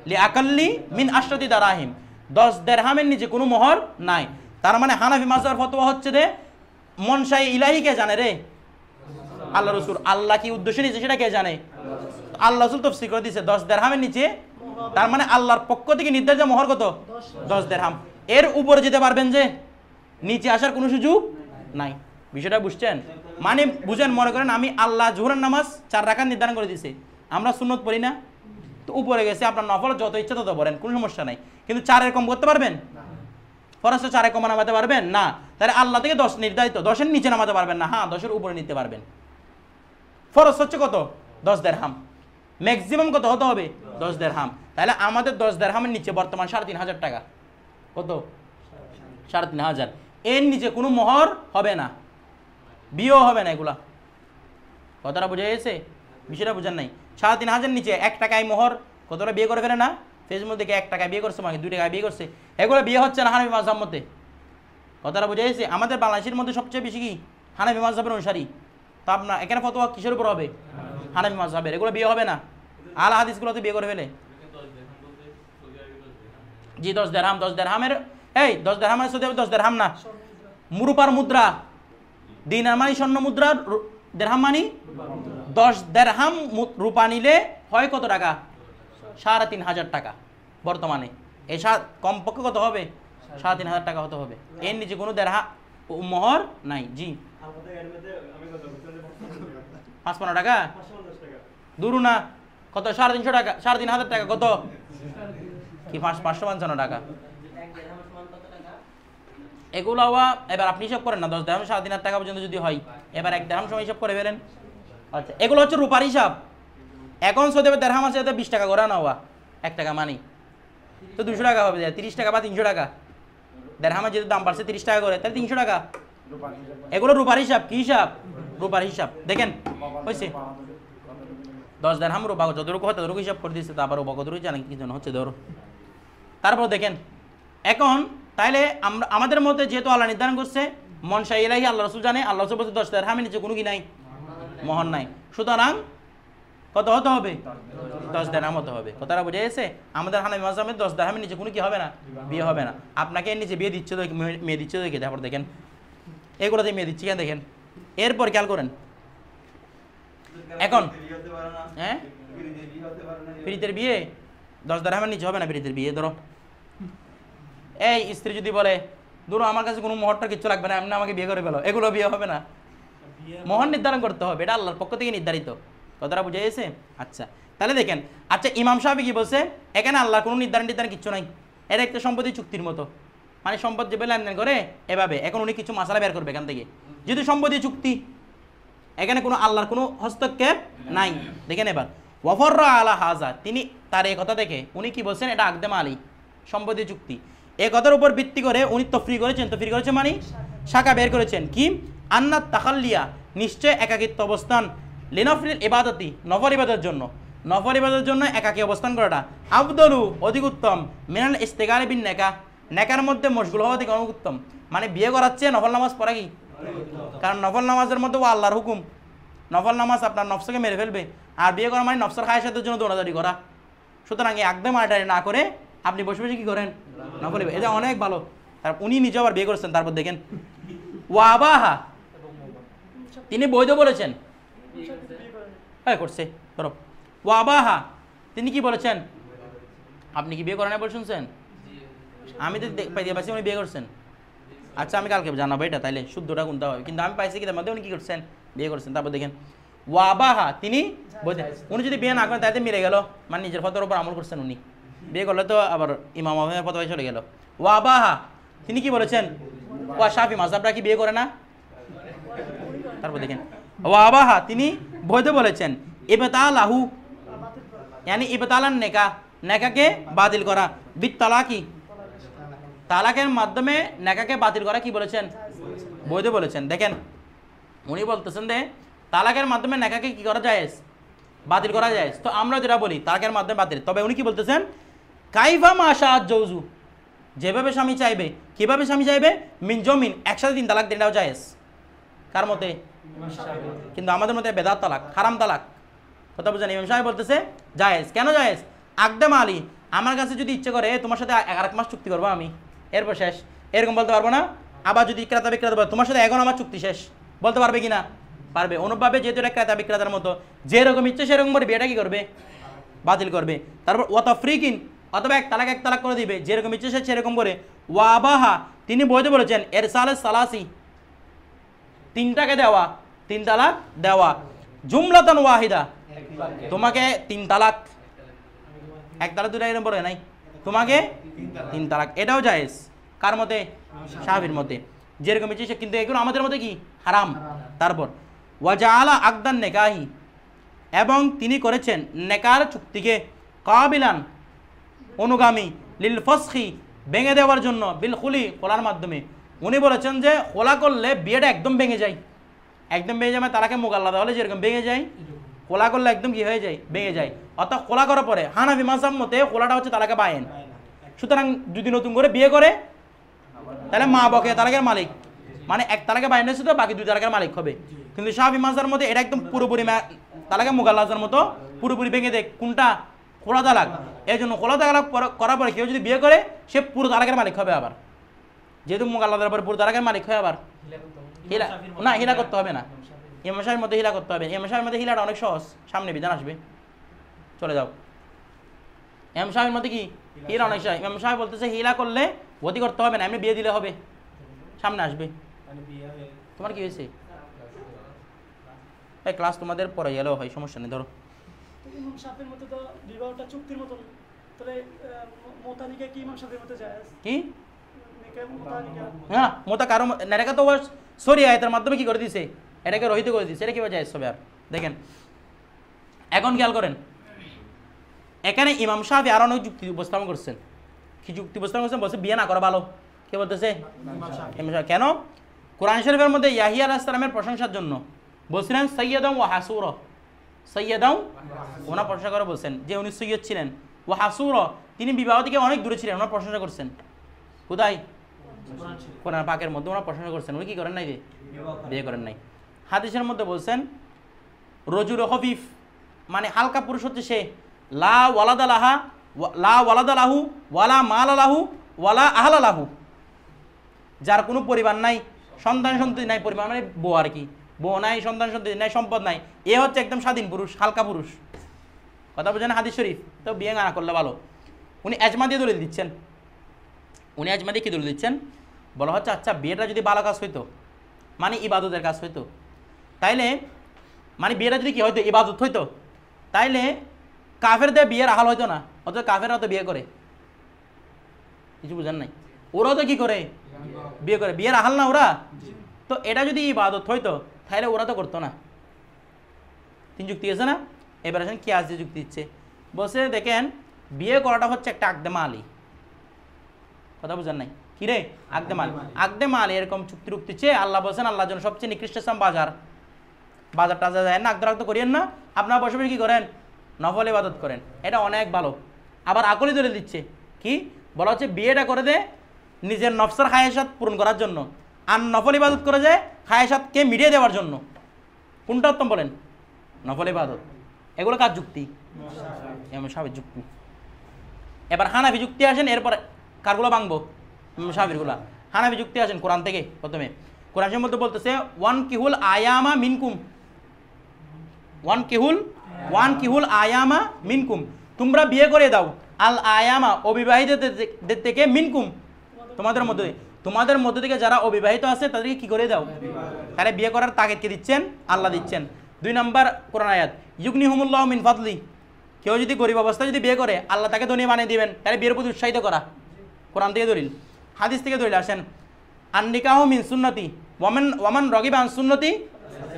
Speaker 1: লি আকাল্লি মিন আশরাতি দারাহিম, 10 দিরহামের নিচে কোনো মোহর নাই। তার মানে হানাফি মাযহাবের ফতোয়া হচ্ছে যে মনসাই ইলাহি কে জানে রে? আল্লাহ রসুল। আল্লাহ কি উদ্দেশ্য নিয়েছে সেটা কে জানে? আল্লাহ রসুল তফসির করে দিয়েছে 10 দিরহামের নিচে, তার মানে আল্লাহর পক্ষ থেকে নির্ধারিত মোহর কত? 10 দিরহাম। এর উপরে যেতে পারবেন যে, নিচে আসার কোনো সুযোগ নাই। বিষয়টা বুঝছেন? মানে বুঝেন, মনে করেন আমি আল্লাহ জোহরের নামাজ 4 রাকাত নির্ধারণ করে দিয়েছে, আমরা সুন্নত পড়ি না, তো উপরে গেছে আপনার নফল যত ইচ্ছা তত পড়েন, কোনো সমস্যা নাই। কিন্তু 4 কম করতে পারবেন? ফরজ 4 কম নামাতে পারবেন না। তাহলে আল্লাহ থেকে 10 নির্ধারিত, 10-এর নিচে নামাতে পারবেন না, হ্যাঁ 10-এর উপরে নিতে পারবেন। ফরজ হচ্ছে কত? 10 দিরহাম। ম্যাক্সিমাম কত হতে হবে? 10 দিরহাম। তাহলে আমাদের 10 দিরহামের নিচে বর্তমান 3,500 টাকা। কত? 3,500। এর নিচে কোনো মোহর হবে না, বিয়েও হবে না। এগুলা কথাটা বোঝা গেছে? বিষয়টা বোঝার নাই। 3,500 নিচে 1 টাকায় মোহর, কতটা বিয়ে করে ফেলে না? ফেসবুক দেখে 1 টাকায় বিয়ে করছে, মানে 2 টাকায় বিয়ে করছে, এগুলো বিয়ে হচ্ছে না হানাফি মাযহাবের মধ্যে। কথাটা বোঝা গেছে? আমাদের বাংলাদেশের মধ্যে সবচেয়ে বেশি কি হানাফি মাযহাবের অনুসারী। তা আপনার এখানে ফতোয়া কিসের উপর হবে? হানাফি মাযহাবের। এগুলো বিয়ে হবে না, আল হাদিসগুলোতে বিয়ে করে ফেলে। জি 10 দিরহাম। 10 দিরহামের, এই 10 দিরহামের সৌদি আরবে 10 দিরহাম না, মুরুপার মুদ্রা, দিনার মানে স্বর্ণ মুদ্রা, দিরহাম মানে 10 দিরহাম রূপা নিলে হয় কত টাকা? 3,500 টাকা বর্তমানে। এই কমপক্ষে কত হবে? 3,500 টাকা হতে হবে। এর নিচে কোনো দিরহাম মোহর নাই। জি 550 টাকা দূর না, কত? 350 টাকা, 3,500 টাকা কত? কি 555 টাকা। এগুলো এবার আপনি হিসাব করেন না, 10 দিরহাম 3,500 টাকা পর্যন্ত যদি হয়, এবার 1 দিরহাম সময় হিসাব করে ফেলেন। আচ্ছা, এগুলো হচ্ছে রূপার হিসাব। এখন সৌদি আরবে দিরহাম আছে 20 টাকা করে না, 1 টাকা মানি তো 200 টাকা হবে, 30 টাকা বা 300 টাকা। দিরহামের যেহেতু দাম বাড়ছে 30 টাকা করে, তাহলে 300 টাকা। এগুলো রূপার হিসাব। কি হিসাব? রূপার হিসাব। দেখেন হয়েছে 10 দিরহাম রূপা যতটুকু হয় ততটুকু হিসাব করে দিচ্ছে, তারপর রূপা কতটুকু জানেন কি জন্য হচ্ছে ধরো। তারপর দেখেন এখন তাইলে আমাদের মধ্যে যেহেতু আল্লাহ নির্ধারণ করছে মনসা ইলাহি, আল্লাহ রসুল জানে, আল্লাহ রসুল বলছে 10 দিরহামের নিচে কোনো কি নাই, মোহর নাই। সুতরাং কত হতে হবে? 10 দিরহাম হতে হবে। কথাটা বুঝে গেছে? আমাদের হানাফি মাযহাবে 10 দিরহামের নিচে কোনো কি হবে না, বিয়ে হবে না। আপনাকে এর নিচে বিয়ে দিচ্ছে, মেয়ে দিচ্ছে দেখে, তারপর দেখেন এগুলোতে মেয়ে দিচ্ছি কেন দেখেন। এরপর খেয়াল করেন, এখন হ্যাঁ ফ্রিতের বিয়ে 10 দিরহামের নিচে হবে না। ফ্রিতের বিয়ে ধরো এই স্ত্রী যদি বলে ধরো আমার কাছে কোনো মোহরটা কিচ্ছু লাগবে না, এমনি আমাকে বিয়ে করে ফেলো, এগুলো বিয়ে হবে না। মোহর নির্ধারণ করতে হবে, এটা আল্লাহর পক্ষ থেকে নির্ধারিত। কথাটা বুঝে গেছে? আচ্ছা তাহলে দেখেন, আচ্ছা ইমাম সাহেব কি বলছে? এখানে আল্লাহর কোনো নির্ধারণ কিচ্ছু নাই, এটা একটা সম্পত্তি চুক্তির মতো, মানে সম্পদ যেভাবে লেনদেন করে এভাবে। এখন উনি কিছু মাসালা বের করবে এখান থেকে, যেহেতু সম্পত্তি চুক্তি, এখানে কোনো আল্লাহর কোনো হস্তক্ষেপ নাই। দেখেন এবার ওয়াফররা আলা হাজা, তিনি তার এই কথা দেখে উনি কি বলছেন? এটা আকদেম আলী, সম্পত্তি চুক্তি। এই কথার উপর ভিত্তি করে উনি তফরি করেছেন মানে শাখা বের করেছেন কি? আন্নাত তাখাল্লিয়া, নিশ্চয় একাকিত্ব অবস্থান, লিনফরিল ইবাদতি, নফল ইবাদতের জন্য, নফল ইবাদতের জন্য একাকী অবস্থান করাটা, আফদলু অধিক উত্তম, মিনাল ইস্তেগারে বিন নেকা, নেকার মধ্যে মশগুল হওয়া থেকে অনেক উত্তম। মানে বিয়ে করাচ্ছে নফল নামাজ পড়া কি? কারণ নফল নামাজের মধ্যে ও আল্লাহর হুকুম, নফল নামাজ আপনার নফসকে মেরে ফেলবে, আর বিয়ে করা মানে নফসের খায়সাতের জন্য দৌড়াদৌড়ি করা। সুতরাং এই একদম আটারি না করে আপনি বসে বসে কি করেন? নফল। এটা অনেক ভালো। তার উনি নিজে আবার বিয়ে করেছেন। তারপর দেখেন ওয়াবাহা, তিনি বৈধ বলেছেন, হ্যাঁ করছে ধরো। ওয়াবাহা, তিনি কি বলেছেন? আপনি কি বিয়ে করেন বলে শুনছেন? আমি তো পাইছি উনি বিয়ে করছেন। আচ্ছা আমি কালকে জানাবো এটা, তাইলে শুদ্ধটা কোনটা হবে। কিন্তু আমি পাইছি কি তার মধ্যে উনি কি করছেন? বিয়ে করছেন। তারপর দেখেন ওয়াবাহা, তিনি বলছেন উনি যদি বিয়ে না করেন তাইতে মিলে গেল, মানে নিজের ফতোয়ার উপর আমল করছেন উনি। বিয়ে করলে তো আবার ইমাম আহমেদের ফতোয়ায় চলে গেল। ওয়াবাহা, তিনি কি বলেছেন? ওয়া শাফি মাযহাবরা কি বিয়ে করে না? তারপর দেখেন ওয়াবাহা, তিনি বৈধ বলেছেন। ইবতালাহু, यानी ইবতালান নেকা, নেকাকে বাতিল করা, বিত তালাকি, তালাকের মাধ্যমে নেকাকে বাতিল করা কি বলেছেন? বৈধ বলেছেন। দেখেন উনি বলতেছেন যে তালাকের মাধ্যমে নেকাকে কি করা যায়? বাতিল করা যায়। তো আমরা যেটা বলি তালাকের মাধ্যমে বাতিল, তবে উনি কি বলতেছেন? কাইফা মাশাআত জৌজু, যেভাবে স্বামী চাইবে, কিভাবে স্বামী চাইবে, মিন জমিন, একসাথে 3 তালাক দেওয়া যায়। কার মতে? কিন্তু আমাদের মধ্যে বেদাত তালাক, হারাম তালাক। কথা বুঝেন? ইমাম সাহেব বলতেছে জায়েজ। কেন জায়েজ? আকদেম আলী, আমার কাছে যদি ইচ্ছে করে তোমার সাথে 1 মাস চুক্তি করবো আমি, এরপর শেষ, এরকম বলতে পারবো না। আবার যদি ক্রেতা বিক্রেতা বলে তোমার সাথে এখন আমার চুক্তি শেষ, বলতে পারবে কি না? পারবে। অনুভাবে যেহেতু এটা ক্রেতা বিক্রেতার মতো, যেরকম ইচ্ছে সেরকম করে বিয়েটা কি করবে? বাতিল করবে। তারপর ওয়াত ফ্রি কিন, অথবা এক তালাক করে দিবে, যেরকম ইচ্ছে সে সেরকম করে। ওয়াবাহা, তিনি বইতে বলেছেন এরসালে সালাসি, তিনটাকে দেওয়া, 3 তালাক দেওয়া। জুমলাতান ওয়াহিদা, তোমাকে 3 তালাক, 1 তালাক 2টা এরকম বলে নাই, তোমাকে 3 তালাক, এটাও জায়েজ। কার মতে? শাফির মতে। যেরকম ইচ্ছে সে, কিন্তু এগুলো আমাদের মতে কি? হারাম। তারপর ওয়াজাআলা আকদান নেকাহি, এবং তিনি করেছেন নেকার চুক্তিকে কাবিলান, অনুগামী, লিল ফসখি, ভেঙে দেওয়ার জন্য, বিল খুলি, খোলার মাধ্যমে। উনি বলেছেন যে খোলা করলে বিয়েটা একদম ভেঙে যায়, একদম ভেঙে যায়, মানে তারাকে মুগাল্লাদা হলে যেরকম ভেঙে যায়, খোলা করলে একদম কি হয়ে যায়? ভেঙে যায়। অর্থাৎ খোলা করার পরে হানাফি মাযহাব মতে খোলাটা হচ্ছে তালাকে বায়েন। সুতরাং যদি নতুন করে বিয়ে করে তাহলে মা বকে তালাকের মালিক, মানে 1 তালাকে বায়েন হয়েছে তো বাকি 2 তালাকের মালিক হবে। কিন্তু শাফি মাযহাবের মতে এটা একদম পুরোপুরি তালাকে মুগাল্লাদার মতো পুরোপুরি ভেঙে দেয়। কোনটা? খোলা তালাক। এই জন্য খোলা তালাক করার পরে কেউ যদি বিয়ে করে সে পুরো তালাকের মালিক হবে। আবার যেহেতু মুগাল্লাদার পরে পুরো তালাকের মালিক হয়, আবার হিলা করতে হবে না। ইমাম শাফির মধ্যে হিলা করতে হবে। ইমাম শাফির মধ্যে হিলাটা অনেক সহজ, সামনে বিধান আসবে, চলে যাও। ইমাম শাফির মধ্যে কি? হিলা অনেক সহজ। ইমাম শাফি বলতেছে হিলা করলে গতি করতে হবে না, এমনি বিয়ে দিলে হবে, সামনে আসবে। তোমার কি হয়েছে? এই ক্লাস তোমাদের পরে গেলেও হয়, সমস্যা নেই, ধরো।
Speaker 5: ইমাম শাফির মতে তো বিবাহটা চুক্তির মতন, তাহলে মোতানিকা কি ইমাম শাফির মতে জায়েজ?
Speaker 1: কি?
Speaker 5: নিকাহ মোতানিকা,
Speaker 1: হ্যাঁ, মোতা কারো নেরেকা তো সরি আয়াতের মাধ্যমে কি করে দিছে? এটাকে রহিত করে দিছে। এটা কিভাবে জায়েজ হবে? আর দেখেন, এখন খেয়াল করেন, এখানে ইমাম শাফি আর অনেক যুক্তি উপস্থাপন করছেন। কি যুক্তি উপস্থাপন করছেন? বলছে বিয়ে না করা ভালো। কে বলতেছে? ইমাম শাফি। কেন? কোরআন শরীফের মধ্যে ইয়াহিয়া আলাইহিস সালামের প্রশংসার জন্য বলছিলেন সাইয়্যিদাম ওয়া হাসুরা, সাইয়্যিদাম, ওনার প্রশংসা করে বলছেন যে উনি সৈয়দ ছিলেন। ওয়া হাসুরা, তিনি বিবাহ থেকে অনেক দূরে ছিলেন, ওনার প্রশংসা করছেন। কোথায়? কোরআন পাকের মধ্যে ওনার প্রশংসা করছেন। উনি কি করেন নাই? বিয়ে করেন নাই। হাদিসের মধ্যে বলছেন রজুল খফিফ, মানে হালকা পুরুষ হচ্ছে সে, লা ওয়ালাদালাহা, লা ওয়ালাদালাহু, ওয়ালা মালালাহু, ওয়ালা আহলালাহু, যার কোনো পরিবার নাই, সন্তান সন্ততি নাই। পরিবার মানে বউ আর কি, বউ নাই, সন্তান সন্ততি নাই, সম্পদ নাই, এ হচ্ছে একদম স্বাধীন পুরুষ, হালকা পুরুষ। কথা বুঝেন হাদিস শরীফ? তো বিয়ে না করলে ভালো। উনি এজমা দিয়ে দলিল দিচ্ছেন। উনি এজমা দিয়ে কি দলিল দিচ্ছেন? বলা হচ্ছে আচ্ছা বিয়েটা যদি ভালো কাজ হইতো, মানে ইবাদতের কাজ হইতো, তাইলে মানে বিয়েটা যদি কি হইতো? ইবাদত হইতো, তাইলে কাফেরদের বিয়ের আহাল হইতো না। অথচ কাফেররা তো বিয়ে করে, কিছু বুঝেন নাই? ওরাও তো কি করে? বিয়ে করে, বিয়ের আহাল না ওরা? তো এটা যদি ইবাদত হইতো তাহলে ওরা তো করতো না। 3 যুক্তি আছে না? এবার আসেন কি আজ যুক্তি দিচ্ছে। বলছে দেখেন বিয়ে করাটা হচ্ছে একটা আকদেমা আলী। কথা বুঝেন নাই? কি রে? আকদেমা আলী। আকদেমা আলী এরকম চুক্তি রুক্তি চেয়ে আল্লাহ বলছেন আল্লাহর জন্য সবচেয়ে নিকৃষ্ট স্থান বাজার। বাজার টাজার যায় না, আকদরাক্ত করিয়েন না, আপনারা বসে বসে কি করেন? নফল ইবাদত করেন, এটা অনেক ভালো। আবার আকলি দলিল দিচ্ছে কি? বলা হচ্ছে বিয়েটা করে দে নিজের নফসের খায়েশাত পূরণ করার জন্য, আর নফল ইবাদত করে যায় খায়েশাতকে মিটিয়ে দেওয়ার জন্য। কোনটা উত্তম বলেন? নফল ইবাদত। এগুলো কার যুক্তি? ইমাম শাফির যুক্তি। এবার হানাফি যুক্তি আসেন, এরপর কারগুলো ভাঙবো? ইমাম শাফিরগুলা। হানাফি যুক্তি আসেন কোরআন থেকে। প্রথমে কোরআন শরীফের মধ্যে বলতেছে ওয়ান কিহুল আয়ামা মিনকুম, ওয়ান কিহুল আয়ামা মিনকুম, তোমরা বিয়ে করে দাও আল আয়ামা, অবিবাহিতদের থেকে, মিনকুম, তোমাদের মধ্যে থেকে যারা অবিবাহিত আছে তাদেরকে কি করে দাও? তাহলে বিয়ে করার তাগিদকে দিচ্ছেন আল্লাহ দিচ্ছেন। 2 নম্বর কোরআন আয়াত ইউগনিহুমুল্লাহু মিন ফাদলি, কেউ যদি গরিব অবস্থায় যদি বিয়ে করে আল্লাহ তাকে ধনী বানিয়ে দিবেন, তাহলে বিয়ের প্রতি উৎসাহিত করা। কোরআন থেকে দলিল। হাদিস থেকে দলিল আসেন আন-নিকাহু মিন সুন্নতি ওয়ামান রাগিবা আন সুন্নতি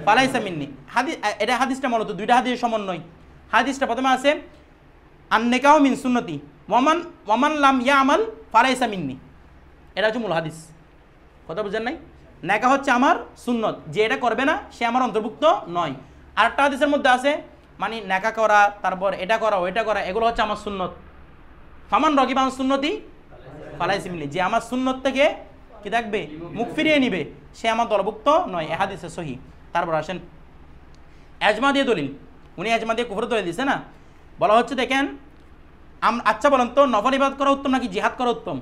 Speaker 1: ফালাইসা মিন্নি। হাদিস, এটা হাদিসটা মূলত 2টা হাদিসের সমন্বয়। হাদিসটা প্রথমে আছে আন-নিকাহু মিন সুন্নতি ওয়ামান লাম ইয়ামাল ফালাইসা মিন্নি, এটা হচ্ছে মূল হাদিস। কথা বুঝেন নাই? নেকাহ হচ্ছে আমার সুন্নত, যে এটা করবে না সে আমার অন্তর্ভুক্ত নয়। আরেকটা হাদিসের মধ্যে আছে মানে নেকা করা, তারপর এটা করা ওইটা করা, এগুলো হচ্ছে আমার সুন্নত। ফামান রাগিবা আন সুন্নতি ফালাইসা মিন্নি, যে আমার সুন্নত থেকে কি থাকবে? মুখ ফিরিয়ে নিবে, সে আমার দলভুক্ত নয়। এ হাদিসে সহি। তারপর আসেন এজমা দিয়ে দলিল। উনি এজমা দিয়ে কুফর দলিল দিছে না? বলা হচ্ছে দেখেন আচ্ছা বলেন তো নফল ইবাদত করা উত্তম নাকি জিহাদ করা উত্তম?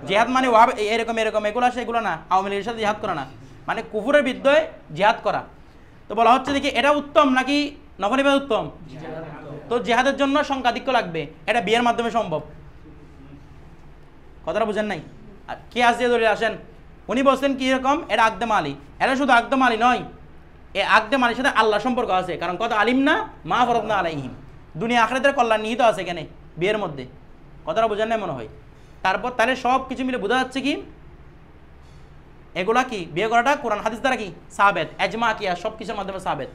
Speaker 1: জিহাদ মানে ওয়াহাব এরকম এরকম এগুলো আসে, এগুলো না, আওয়ামী লীগের সাথে জিহাদ করা না, মানে কুফুরের বিরুদ্ধে জিহাদ করা। তো বলা হচ্ছে দেখি এটা উত্তম নাকি নফল ইবাদত উত্তম? তো জিহাদের জন্য সংখ্যাধিক্য লাগবে, এটা বিয়ের মাধ্যমে সম্ভব। কথাটা বুঝেন নাই? আর কে আসছে দলিল আসেন, উনি বলছেন কি রকম, এটা আকদে মালি, এটা শুধু আকদে মালি নয়, এই আকদে মালির সাথে আল্লাহ সম্পর্ক আছে, কারণ কত আলিম না মা ফরদনা আলাইহিম, দুনিয়া আখিরাতের কল্যাণ নিহিত আছে এখানে বিয়ের মধ্যে। কথাটা বুঝেন নাই মনে হয়? তারপর তাহলে সব কিছু মিলে বোঝা যাচ্ছে কি এগুলা কি বিয়ে করাটা কোরআন হাদিস দ্বারা কি সাবেত, এজমা কিয়া সব কিছুর মাধ্যমে সাবেত।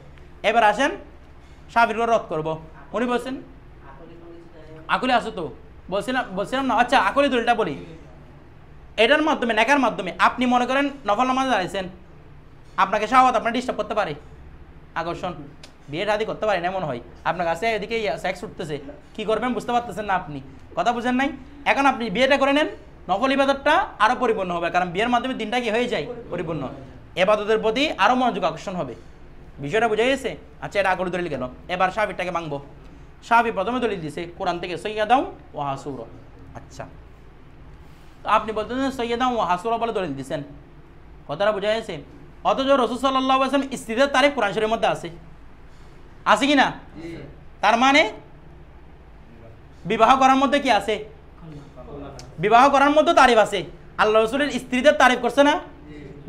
Speaker 1: এবার আসেন শাফিঈর রদ করব। উনি বলছেন আকলে আসো তো, বলছিলাম না, আচ্ছা আকলে দলিলটা বলি। এটার মাধ্যমে নেকার মাধ্যমে আপনি মনে করেন নফল নামাজ দাঁড়াইছেন, আপনাকে শাহওয়াত আপনার ডিস্টার্ব করতে পারে, আকর্ষণ, বিয়ে শাদী করতে পারে না মনে হয়, আপনার কাছে এদিকে সেক্স উঠতেছে, কি করবেন বুঝতে পারতেছেন না আপনি, কথা বুঝেন নাই? এখন আপনি বিয়েটা করে নেন, নফল ইবাদতটা আরও পরিপূর্ণ হবে, কারণ বিয়ের মাধ্যমে দিনটা কি হয়ে যায় পরিপূর্ণ, এবাদতের প্রতি আরও মনোযোগ আকর্ষণ হবে। বিষয়টা বুঝে গেছে? আচ্ছা এটা আকলে দলিল গেল। এবার শাফিটাকে মানবো। শাফি প্রথমে দলিল দিছে কোরআন থেকে সৈয়দাও ও হাসুর। আচ্ছা, তো আপনি বলতেছেন সৈয়দাও ও হাসুরা বলে দলিল দিচ্ছেন, কথাটা বুঝা গেছে? অথচ রাসূল সাল্লাল্লাহু আলাইহি ওয়াসাল্লাম স্ত্রীদের তারিখ কোরআন শরীফের মধ্যে আছে কি না? তার মানে বিবাহ করার মধ্যে কি আছে? বিবাহ করার মধ্যে তারিফ আছে। আল্লাহ রাসূলের স্ত্রীদের তারিফ করছে না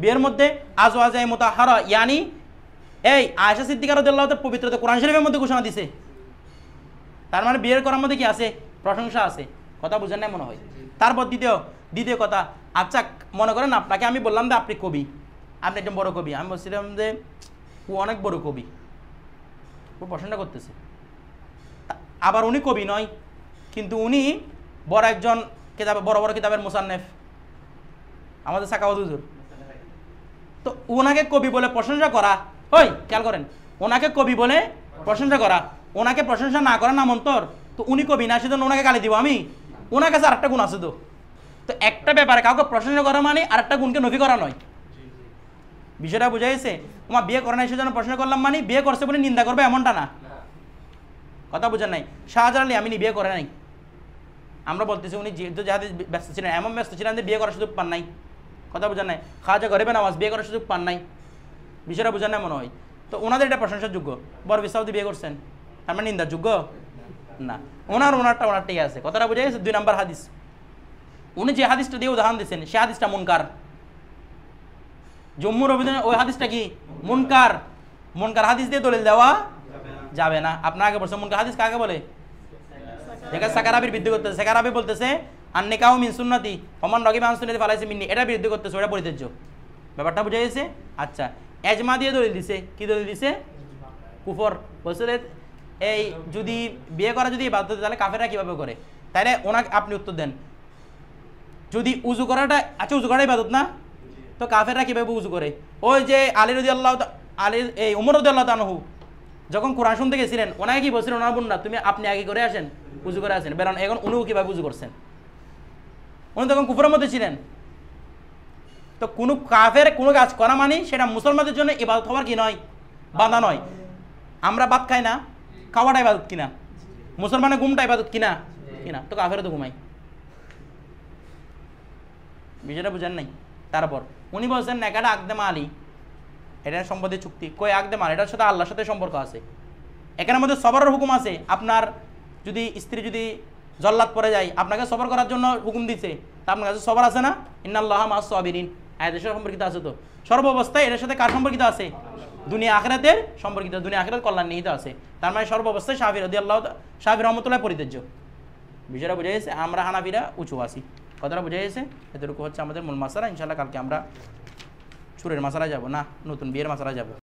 Speaker 1: বিয়ের মধ্যে? আজওয়াজে মুতাহহারা, ইয়ানি এই আয়েশা সিদ্দিকা রাদিয়াল্লাহু তাআলা পবিত্রতা কোরআন শরীফের মধ্যে ঘোষণা দিছে। তার মানে বিয়ের করার মধ্যে কি আছে? প্রশংসা আছে। কথা বুঝেন না মনে হয়? তারপর দ্বিতীয় কথা, আচ্ছা মনে করেন আপনাকে আমি বললাম যে আপনি কবি, আপনি একজন বড় কবি, আমি বলছিলাম যে ও অনেক বড় কবি, ও প্রশংসা করতেছে, আবার উনি কবি নয়, কিন্তু উনি বড় একজন বড় বড় কিতাবের মুসান্নেফ, আমাদের সাকাওয়াত হুজুর। তো ওনাকে কবি বলে প্রশংসা করা, ওই খেয়াল করেন, ওনাকে কবি বলে প্রশংসা করা, ওনাকে প্রশংসা না করা নাম অন্তর। তো উনি কবি না, সেজন্য ওনাকে গালি দিব আমি? ওনার কাছে আরেকটা গুণ আছে। তো একটা ব্যাপারে কাউকে প্রশংসা করা মানে আরেকটা গুণকে নফি করা নয়। বিষয়টা বুঝা গেছে? তোমার বিয়ে করে নাই সেজন্য প্রশংসা করলাম মানে বিয়ে করছে বলে নিন্দা করবে এমনটা না। কথা বুঝেন নাই? শাহজালাল ইয়ামিনী বিয়ে করে নাই, আমরা বলতেছি উনি যেহেতু যাদের ব্যস্ত ছিলেন, এমন ব্যস্ত ছিলেন যে বিয়ে করার সুযোগ পান নাই। কথা বুঝেন নাই? খাজা গরিবে নওয়াজ বিয়ে করার সুযোগ পান নাই। বিষয়টা বুঝেন না মনে হয়? তো ওনাদের এটা প্রশংসার যোগ্য। বড় বিসাউদি বিয়ে করছেন, তার মানে নিন্দার যোগ্য না। ওনারটাই আছে। কথাটা বুঝে গেছে? 2 নম্বর হাদিস, উনি যে হাদিসটা দিয়ে উদাহরণ দিচ্ছেন সে হাদিসটা মুনকার। জম্মুর অভিধানে ওই হাদিসটা কি মুনকার। মুনকার হাদিস দিয়ে দলিল দেওয়া যাবে না। আপনার আগে বলছে মুনকার হাদিস কাকে বলে? যেটা সাকারাবির বিরুদ্ধে করতেছে। সাকারাবি বলতেছে আর নিকাহু মিন সুন্নতি ওমান রাগিবা আন সুন্নতি ফালাইসা মিন্নি, এটা বিরুদ্ধে করতেছে, ওটা পরিত্যাজ্য। ব্যাপারটা বুঝা গেছে? আচ্ছা, এজমা দিয়ে দলিল দিছে। কি দলিল দিছে? কুফর। বলছে এই যদি বিয়ে করা যদি ইবাদত তাহলে কাফেররা কিভাবে করে? তাইলে ওনাকে আপনি উত্তর দেন, যদি উজু করাটা, আচ্ছা উজু করাটা ইবাদত না, তো কাফেররা কিভাবে উজু করে? ওই যে উমর রাদিয়াল্লাহু তাআলা যখন কোরআন শুনতে গেছিলেন, ওনাকে কি বলছিলেন? ওনার বোন না, আপনি আগে করে আসেন, উজু করে আসেন, বেরোন। এখন উনিও কিভাবে উজু করছেন? উনি তখন কুফরের মধ্যে ছিলেন। তো কোনো কাফের কোনো কাজ করা মানে সেটা মুসলমানদের জন্য ইবাদত হওয়ার কি নয়, বাধা নয়। আমরা ভাত খাই না, খাওয়াটা ইবাদত কিনা? মুসলমানের ঘুমটা ইবাদত কিনা? তো কাফেরও তো ঘুমাই। বিষয়টা বুঝেন নাই? তারপর উনি বলছেন নেকাটা আকদে মালি, এটা সম্পদের চুক্তি। কই আকদে মালি? এটার সাথে আল্লাহর সাথে সম্পর্ক আছে। এখানের মধ্যে সবরের হুকুম আছে। আপনার যদি স্ত্রী যদি জল্লাদ পড়ে যায়, আপনাকে সবর করার জন্য হুকুম দিচ্ছে, তা আপনার কাছে সবর আছে না? ইন্নাল্লাহা মা'আস সাবিরিন, এদের সাথে সম্পর্কিত আছে। তো সর্বাবস্থায় এটার সাথে কার সম্পর্কিত আছে? দুনিয়া আখিরাতের সম্পর্কিত, দুনিয়া আখিরাত কল্যাণ নিহিত আছে। তার মানে সর্বাবস্থায় শাফি রাহমাতুল্লাহ পরিত্যাজ্য। বিষয়টা বুঝে গেছে? আমরা হানাফিরা উঁচু আছি। কথাটা বুঝে গেছে? এতটুকু হচ্ছে আমাদের মূল মাসালা। ইনশাআল্লাহ কালকে আমরা চুরের মাসালা যাব না, নতুন বিয়ের মাসালা যাব।